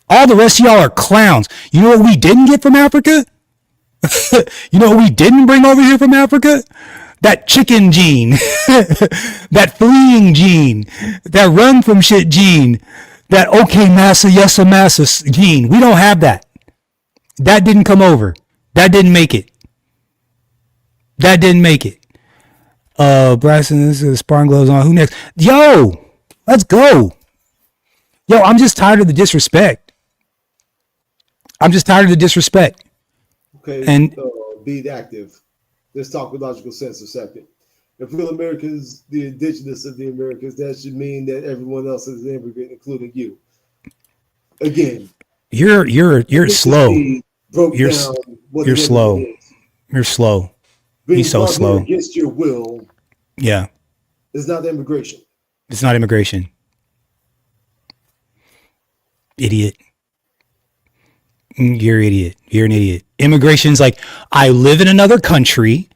All the rest of y'all are clowns. You know what we didn't get from Africa? You know what we didn't bring over here from Africa? that chicken gene, that fleeing gene, that run from shit gene, that okay massa, yes a massa gene. We don't have that. That didn't come over. That didn't make it. That didn't make it. Bryson, this is sparring gloves on. Who next? Yo, let's go. Yo, I'm just tired of the disrespect. Okay, And be active. Let's talk with logical sense a second. If real Americans, the indigenous of the Americas, that should mean that everyone else is an immigrant, including you. Again, you're slow. You're slow. You're slow. Being He's so brought here slow. against your will Yeah, is not immigration. it's not immigration. Idiot. You're an idiot. You're an idiot. Immigration's like, I live in another country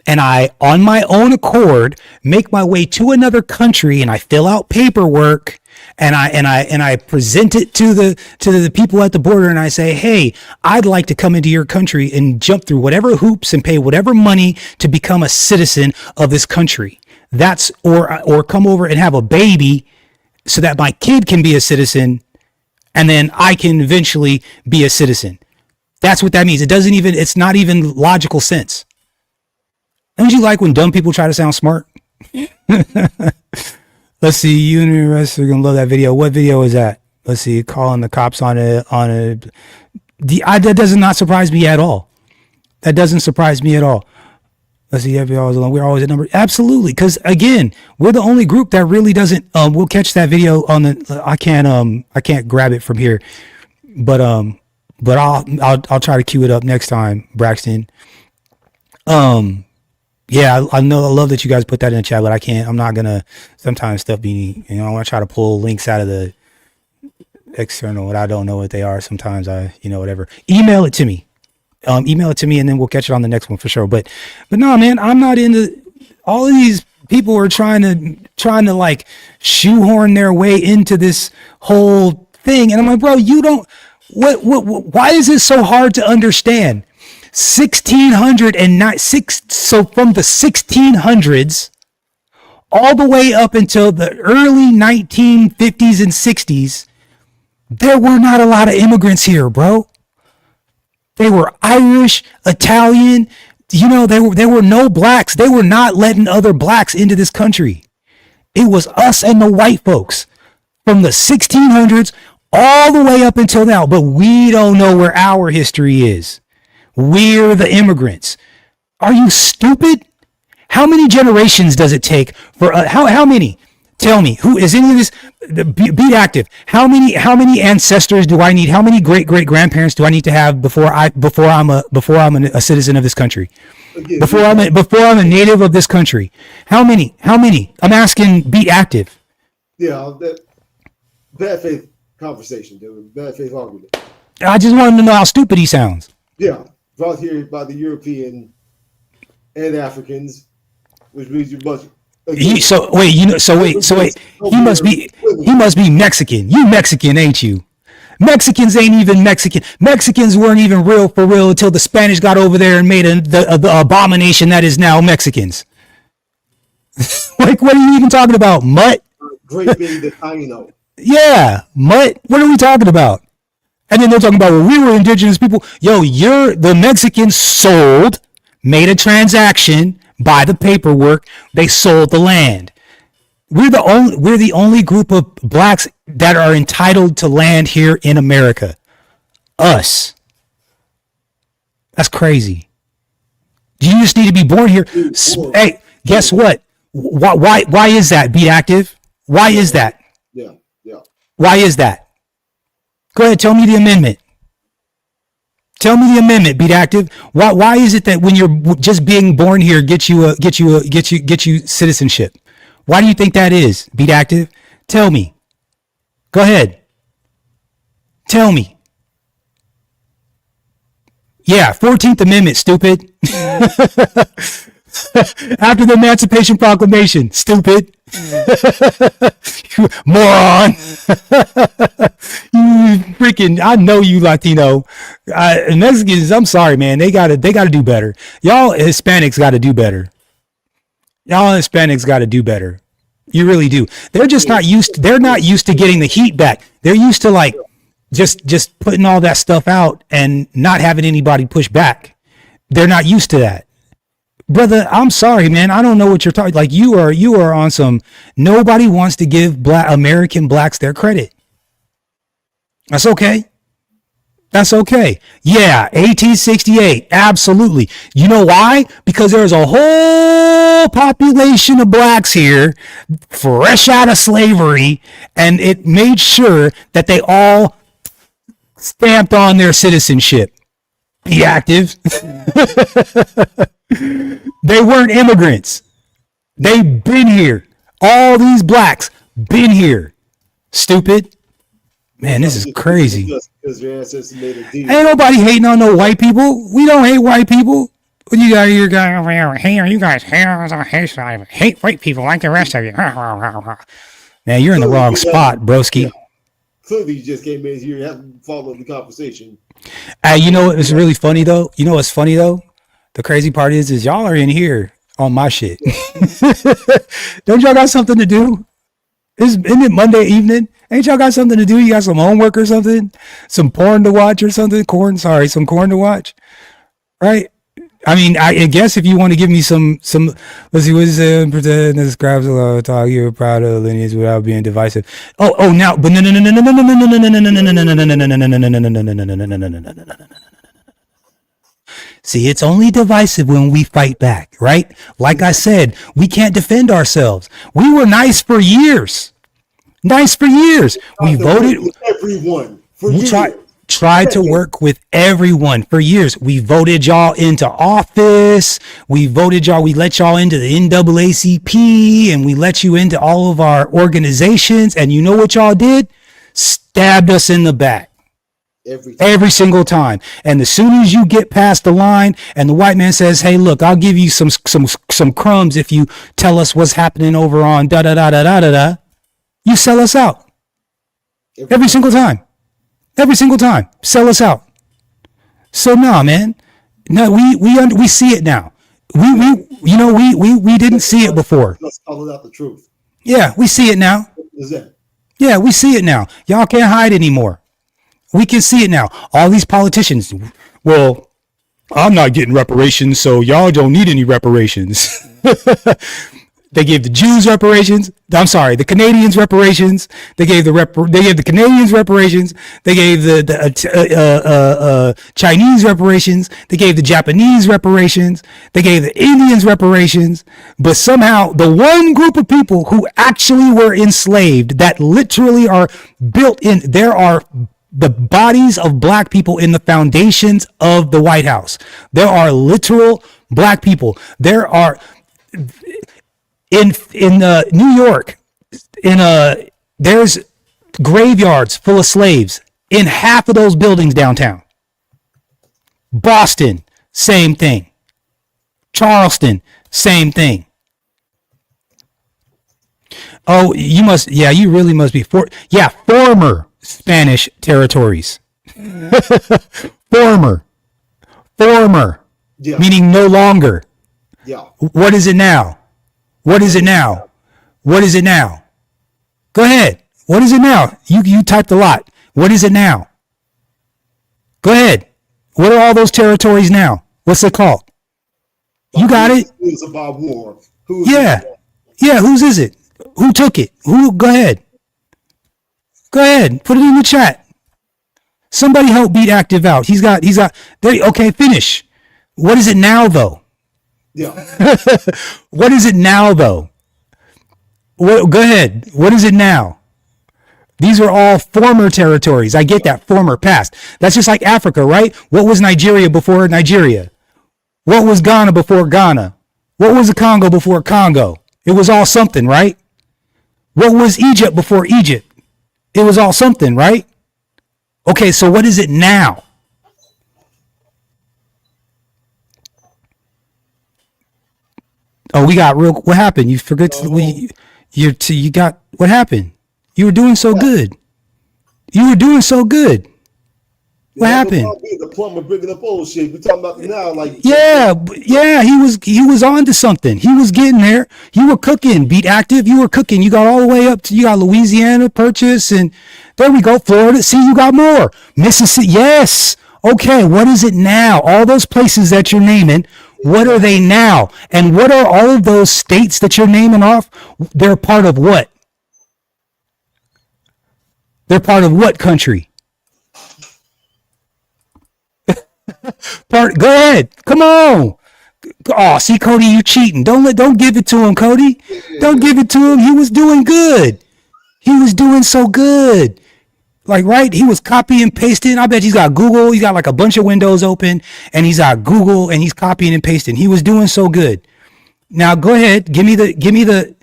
and I, on my own accord, make my way to another country and I fill out paperwork and I present it to the people at the border and I say, hey, I'd like to come into your country and jump through whatever hoops and pay whatever money to become a citizen of this country. That's or come over and have a baby so that my kid can be a citizen and then I can eventually be a citizen. That's what that means. It's not even logical sense. Don't you like when dumb people try to sound smart? Let's see, you and the rest are gonna love that video. What video is that? Let's see, calling the cops on a that does not surprise me at all. That doesn't surprise me at all. Let's see, we're always at number. Absolutely, because again, we're the only group that really doesn't. We'll catch that video on the. I can't grab it from here, but I'll try to cue it up next time, Braxton. Yeah, I know. I love that you guys put that in the chat, but I can't. I'm not gonna. Sometimes stuff be. I want to try to pull links out of the external, but I don't know what they are. Sometimes whatever. Email it to me. Email it to me and then we'll catch it on the next one for sure. But no, man, I'm not into all of these people are trying to like shoehorn their way into this whole thing. And I'm like, bro, you don't, why is it so hard to understand? 1606. So from the 1600s all the way up until the early 1950s and 60s, there were not a lot of immigrants here, bro. They were Irish, Italian, there were no blacks. They were not letting other blacks into this country. It was us and the white folks from the 1600s all the way up until now. But we don't know where our history is. We're the immigrants. Are you stupid? How many generations does it take for how many? Tell me, who is any of this? Be active. How many ancestors do I need? How many great grandparents do I need to have before I'm a citizen of this country? Before I'm a native of this country? How many? I'm asking. Be active. Yeah, that bad faith conversation, dude. Bad faith argument. I just wanted to know how stupid he sounds. Yeah, brought here by the European and Africans, which means you must. He must be Mexican. You Mexican, ain't you? Mexicans ain't even Mexican. Mexicans weren't even real for real until the Spanish got over there and made the abomination that is now Mexicans. Like, what are you even talking about? Mutt? Great being the Taino. Yeah, mutt. What are we talking about? And then they're talking about, well, we were indigenous people. Yo, the Mexicans made a transaction. By the paperwork, they sold the land. We're the only group of blacks that are entitled to land here in America. Us. That's crazy. You just need to be born here. Hey, guess what? Why is that? Be active. Why is that? Yeah. Why is that? Go ahead, tell me the amendment. Tell me the amendment. Be active. Why is it that when you're just being born here get you citizenship? Why do you think that is? Be active. Tell me. Go ahead. Tell me. Yeah, 14th Amendment, stupid. After the Emancipation Proclamation, stupid. Moron. You freaking, I know you Latino. Mexicans, I'm sorry, man. They gotta do better. Y'all Hispanics gotta do better. Y'all Hispanics got to do better. You really do. They're just not used. They're not used to getting the heat back. They're used to like just putting all that stuff out and not having anybody push back. They're not used to that. Brother, I'm sorry, man. I don't know what you're talking. Like you are on some. Nobody wants to give American blacks their credit. That's okay. That's okay. Yeah, 1868. Absolutely. You know why? Because there's a whole population of blacks here, fresh out of slavery, and it made sure that they all stamped on their citizenship. Be active. They weren't immigrants. They've been here. All these blacks been here. Stupid. Man, this is crazy. Ain't nobody hating on no white people. We don't hate white people. What you got your guy over here? You guys hate white people like the rest of you. Man, you're in the wrong spot, broski. Clearly, you just came in here and haven't followed the conversation. You know what's really funny though? You know what's funny though? The crazy part is y'all are in here on my shit. Don't y'all got something to do? Isn't it Monday evening? Ain't y'all got something to do? You got some homework or something? Some porn to watch or something? Some corn to watch, right? I mean, I guess if you want to give me some, let's see, what is it? Pretend describes a lot of talk. You're proud of the lineage without being divisive. Oh, now, but no. See, it's only divisive when we fight back, right? Like I said, we can't defend ourselves. We were nice for years. We voted. Everyone. We tried to work with everyone for years. We voted y'all into office. We let y'all into the NAACP, and we let you into all of our organizations. And you know what y'all did? Stabbed us in the back. Every single time. And as soon as you get past the line and the white man says, hey, look, I'll give you some crumbs if you tell us what's happening over on da-da-da-da-da-da-da, you sell us out. Every single time. Sell us out. So nah, man. No, we see it now. We didn't see it before. Let's call it out the truth. Yeah, we see it now. What is that? Yeah, we see it now. Y'all can't hide anymore. We can see it now. All these politicians, well, I'm not getting reparations, so y'all don't need any reparations. They gave the Jews reparations. I'm sorry, the Canadians reparations. They gave the Canadians reparations. They gave the Chinese reparations. They gave the Japanese reparations. They gave the Indians reparations. But somehow the one group of people who actually were enslaved, that literally are built in, there are the bodies of black people in the foundations of the White House. There are literal black people. There are in New York, there's graveyards full of slaves in half of those buildings downtown. Boston, same thing. Charleston, same thing. Oh, you really must be former Spanish territories. former, meaning no longer. Yeah. What is it now? Go ahead. What is it now? You typed a lot. What is it now? Go ahead. What are all those territories now? What's it called? You got it? It's about war. Yeah, whose is it? Who took it? Go ahead. Put it in the chat. Somebody help beat Active out. He's got there. Okay, finish. What is it now though? Yeah. What is it now though? Go ahead. What is it now? These are all former territories. I get that, former, past. That's just like Africa, right? What was Nigeria before Nigeria? What was Ghana before Ghana? What was the Congo before Congo? It was all something, right? What was Egypt before Egypt? It was all something, right? Okay, so what is it now? Oh, we got real. What happened? You forget to. You got. What happened? You were doing so good. What happened? The plumber bringing up old shit. We talking about now, like Yeah, he was on to something. He was getting there. You were cooking, Beat Active. You were cooking. You got all the way up to, you got Louisiana Purchase, and there we go, Florida. See, you got more. Mississippi, yes. Okay, what is it now? All those places that you're naming, what are they now? And what are all of those states that you're naming off? They're part of what? They're part of what country? Go ahead. Come on. Oh, see, Cody, you cheating. Don't give it to him, Cody. Don't give it to him. He was doing good. He was doing so good. Like, right? He was copying and pasting. I bet he's got Google. He's got like a bunch of windows open, and he's got Google, and he's copying and pasting. He was doing so good. Now go ahead. Give me the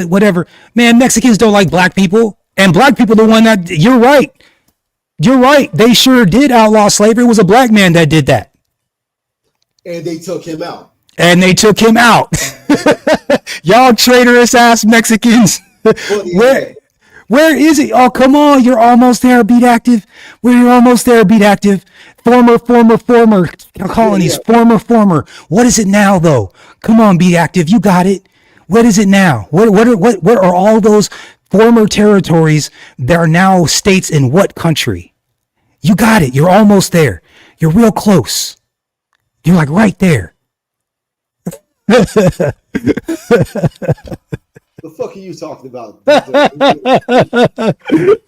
whatever. Man, Mexicans don't like black people, and black people the one that, you're right. You're right. They sure did outlaw slavery. It was a black man that did that. And they took him out. Y'all traitorous ass Mexicans. Where is it? Oh, come on. You're almost there, Beat Active. You're almost there, Beat Active. Former colonies. Former. What is it now, though? Come on, Beat Active. You got it. What is it now? What are all those former territories that are now states in what country? You got it. You're almost there. You're real close. You're like right there. The fuck are you talking about?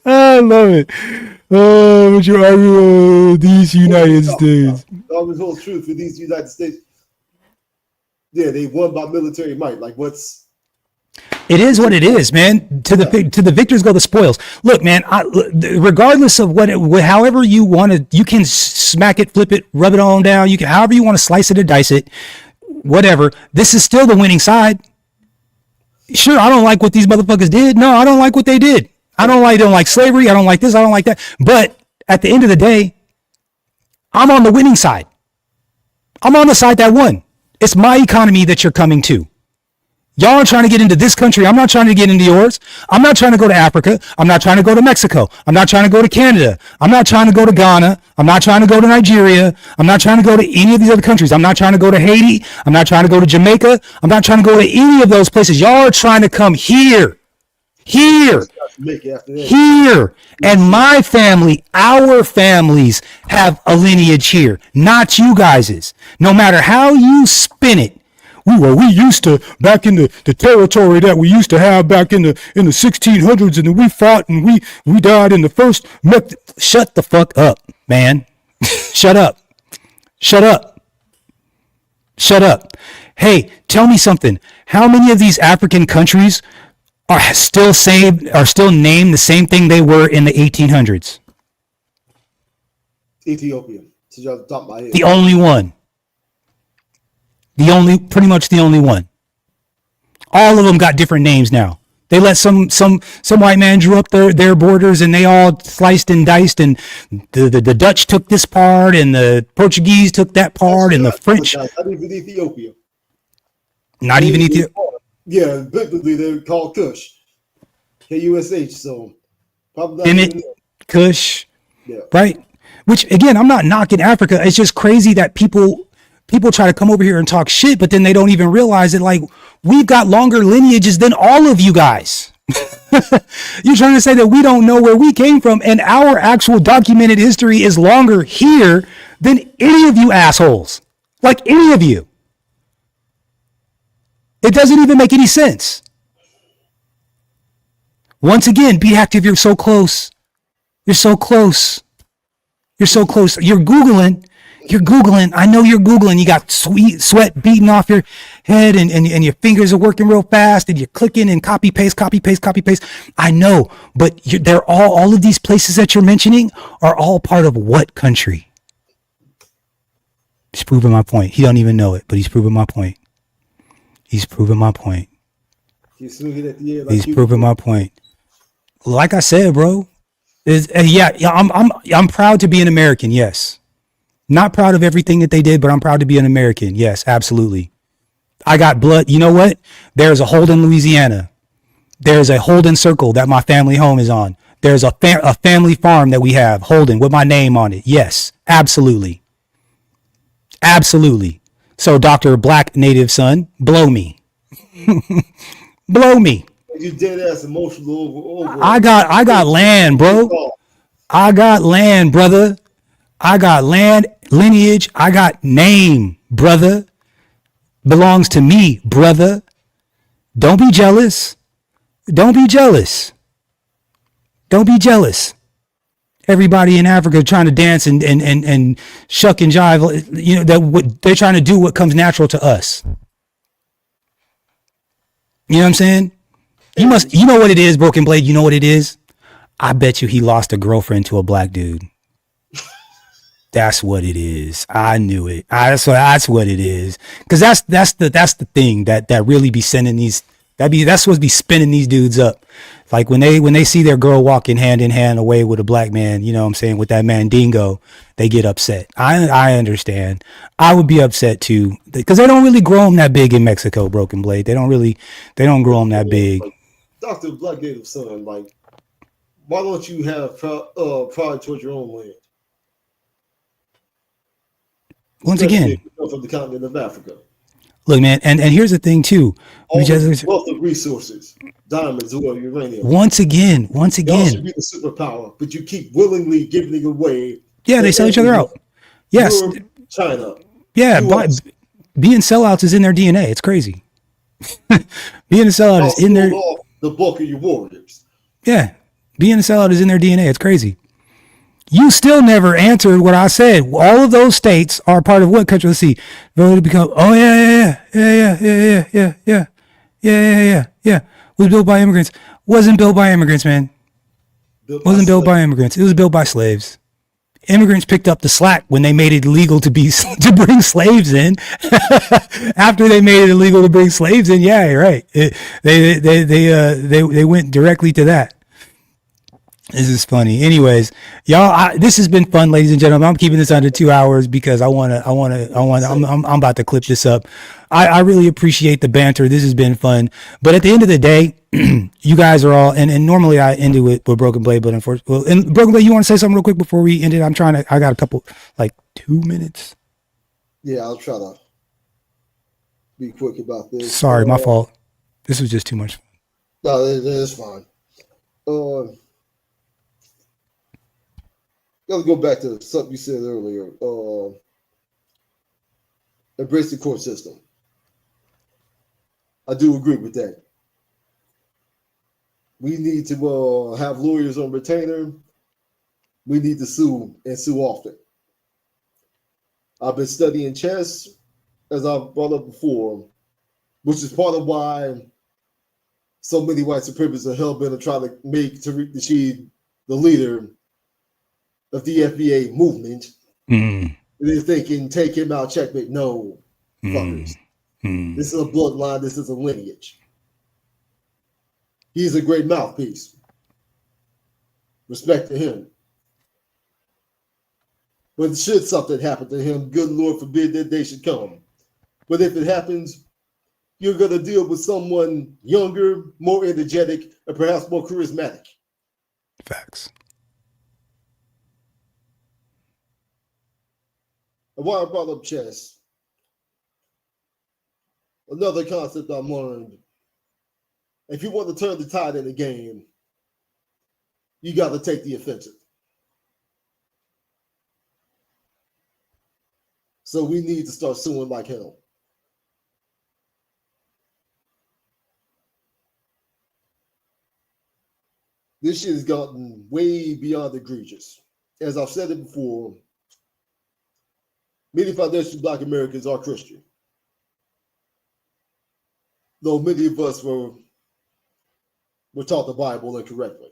I love it. Oh, but you're arguing these United States. The whole truth for these United States. Yeah, they won by military might. Like, what's? It is what it is, man. To the victors go the spoils. Look, man. Regardless of however you want to, you can smack it, flip it, rub it on down. You can, however you want to slice it or dice it, whatever. This is still the winning side. Sure, I don't like what these motherfuckers did. No, I don't like what they did. I don't like slavery. I don't like this. I don't like that. But at the end of the day, I'm on the winning side. I'm on the side that won. It's my economy that you're coming to. Y'all are trying to get into this country. I'm not trying to get into yours. I'm not trying to go to Africa. I'm not trying to go to Mexico. I'm not trying to go to Canada. I'm not trying to go to Ghana. I'm not trying to go to Nigeria. I'm not trying to go to any of these other countries. I'm not trying to go to Haiti. I'm not trying to go to Jamaica. I'm not trying to go to any of those places. Y'all are trying to come here. Here. And my family, our families have a lineage here, not you guys's. No matter how you spin it. We used to, back in the territory that we used to have back in the 1600s, and then we fought and we died in the first. Shut the fuck up, man. Shut up. Hey, tell me something. How many of these African countries are still named the same thing they were in the 1800s? Ethiopia. The only one. Pretty much the only one. All of them got different names now. They let some white man drew up their borders, and they all sliced and diced, and the Dutch took this part, and the Portuguese took that part, and the French. Not even Ethiopia. Not even Ethiopia. Yeah, biblically they're called Kush. K-U-S-H. So probably Kemet, Kush. Yeah. Right. Which again, I'm not knocking Africa. It's just crazy that people try to come over here and talk shit, but then they don't even realize that, like, we've got longer lineages than all of you guys. You're trying to say that we don't know where we came from, and our actual documented history is longer here than any of you assholes. Like, any of you. It doesn't even make any sense. Once again, be active. You're so close. You're so close. You're so close. You're Googling. I know you're Googling. You got sweat beating off your head, and your fingers are working real fast, and you're clicking and copy paste. I know, but they're all of these places that you're mentioning are all part of what country? He's proving my point. He don't even know it, but he's proving my point. He's proving my point. Like I said, bro. I'm proud to be an American. Yes. Not proud of everything that they did, but I'm proud to be an American. Yes, absolutely. I got blood. You know what? There's a Holden, Louisiana. There's a Holden Circle that my family home is on. There's a family farm that we have, Holden, with my name on it. Yes, absolutely. Absolutely. So, Dr. Black Native Son, blow me. Blow me. You dead ass emotional over. I got land, bro. I got land, brother. I got land, lineage. I got name, brother. Belongs to me, brother. Don't be jealous. Don't be jealous. Don't be jealous. Everybody in Africa trying to dance and shuck and jive, you know, they're trying to do what comes natural to us. You know what I'm saying? You know what it is, Broken Blade. You know what it is? I bet you he lost a girlfriend to a black dude. That's what it is. I knew it. That's what it is. Because that's the thing that really be sending these. That's supposed to be spinning these dudes up. Like when they see their girl walking hand in hand away with a black man, you know what I'm saying, with that mandingo, they get upset. I understand. I would be upset too, because they don't really grow them that big in Mexico, Broken Blade. They don't grow them that big. Like, Dr. Black Native Son, like, why don't you have pride towards your own land? Once again, from the continent of Africa. Look, man, and here's the thing too. All the wealth of resources, diamonds, oil, uranium. Once again. Y'all should be the superpower, but you keep willingly giving it away. Yeah, they sell each other out. Yes. Europe, China. Yeah, being sellouts is in their DNA. It's crazy. Being a sellout is in their the bulk of your warriors. Yeah, being a sellout is in their DNA. It's crazy. You still never answered what I said. All of those states are part of what country? Let's see. Voted to become. Oh yeah. Was built by immigrants. Wasn't built by immigrants, man. Wasn't built by immigrants. It was built by slaves. Immigrants picked up the slack when they made it illegal to bring slaves in. After they made it illegal to bring slaves in, yeah, you're right. They went directly to that. This is funny. Anyways, y'all, this has been fun, ladies and gentlemen. I'm keeping this under 2 hours because I'm about to clip this up. I really appreciate the banter. This has been fun. But at the end of the day, you guys are all, and normally I end it with Broken Blade, but unfortunately, and Broken Blade, you want to say something real quick before we end it? I got a couple, like 2 minutes. Yeah, I'll try to be quick about this. Sorry, my fault. This was just too much fun. No, it's fine. Gotta go back to something you said earlier. Embrace the court system. I do agree with that. We need to have lawyers on retainer. We need to sue and sue often. I've been studying chess, as I've brought up before, which is part of why so many white supremacists are hell-bent to try to make Tariq Nasheed the leader of the FBA movement. They're thinking, take him out, checkmate. No, fuckers. This is a bloodline. This is a lineage. He's a great mouthpiece. Respect to him. But should something happen to him, good Lord forbid that day should come. But if it happens, you're going to deal with someone younger, more energetic, and perhaps more charismatic. Facts. And why I brought up chess, another concept I learned, if you want to turn the tide in the game, you got to take the offensive. So we need to start suing like hell. This shit has gotten way beyond egregious. As I've said it before, many foundational Black Americans are Christian. Though many of us were taught the Bible incorrectly.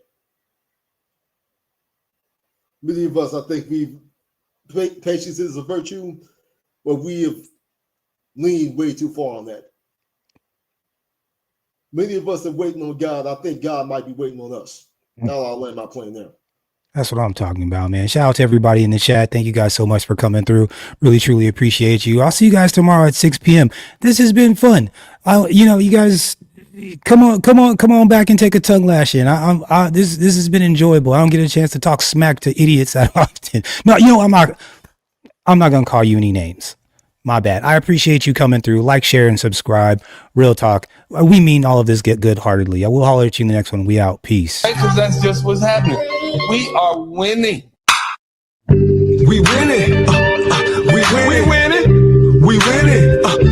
Many of us, I think patience is a virtue, but we have leaned way too far on that. Many of us are waiting on God. I think God might be waiting on us. Now I'll land my plane there. That's what I'm talking about, man. Shout out to everybody in the chat. Thank you guys so much for coming through. Really, truly appreciate you. I'll see you guys tomorrow at 6 p.m. This has been fun. You guys, come on back and take a tongue lashing. This has been enjoyable. I don't get a chance to talk smack to idiots that often. No, you know, I'm not gonna call you any names. My bad. I appreciate you coming through. Like, share, and subscribe. Real talk. We mean all of this good-heartedly. I will holler at you in the next one. We out. Peace. Because that's just what's happening. We are winning. We winning. We winning. We winning.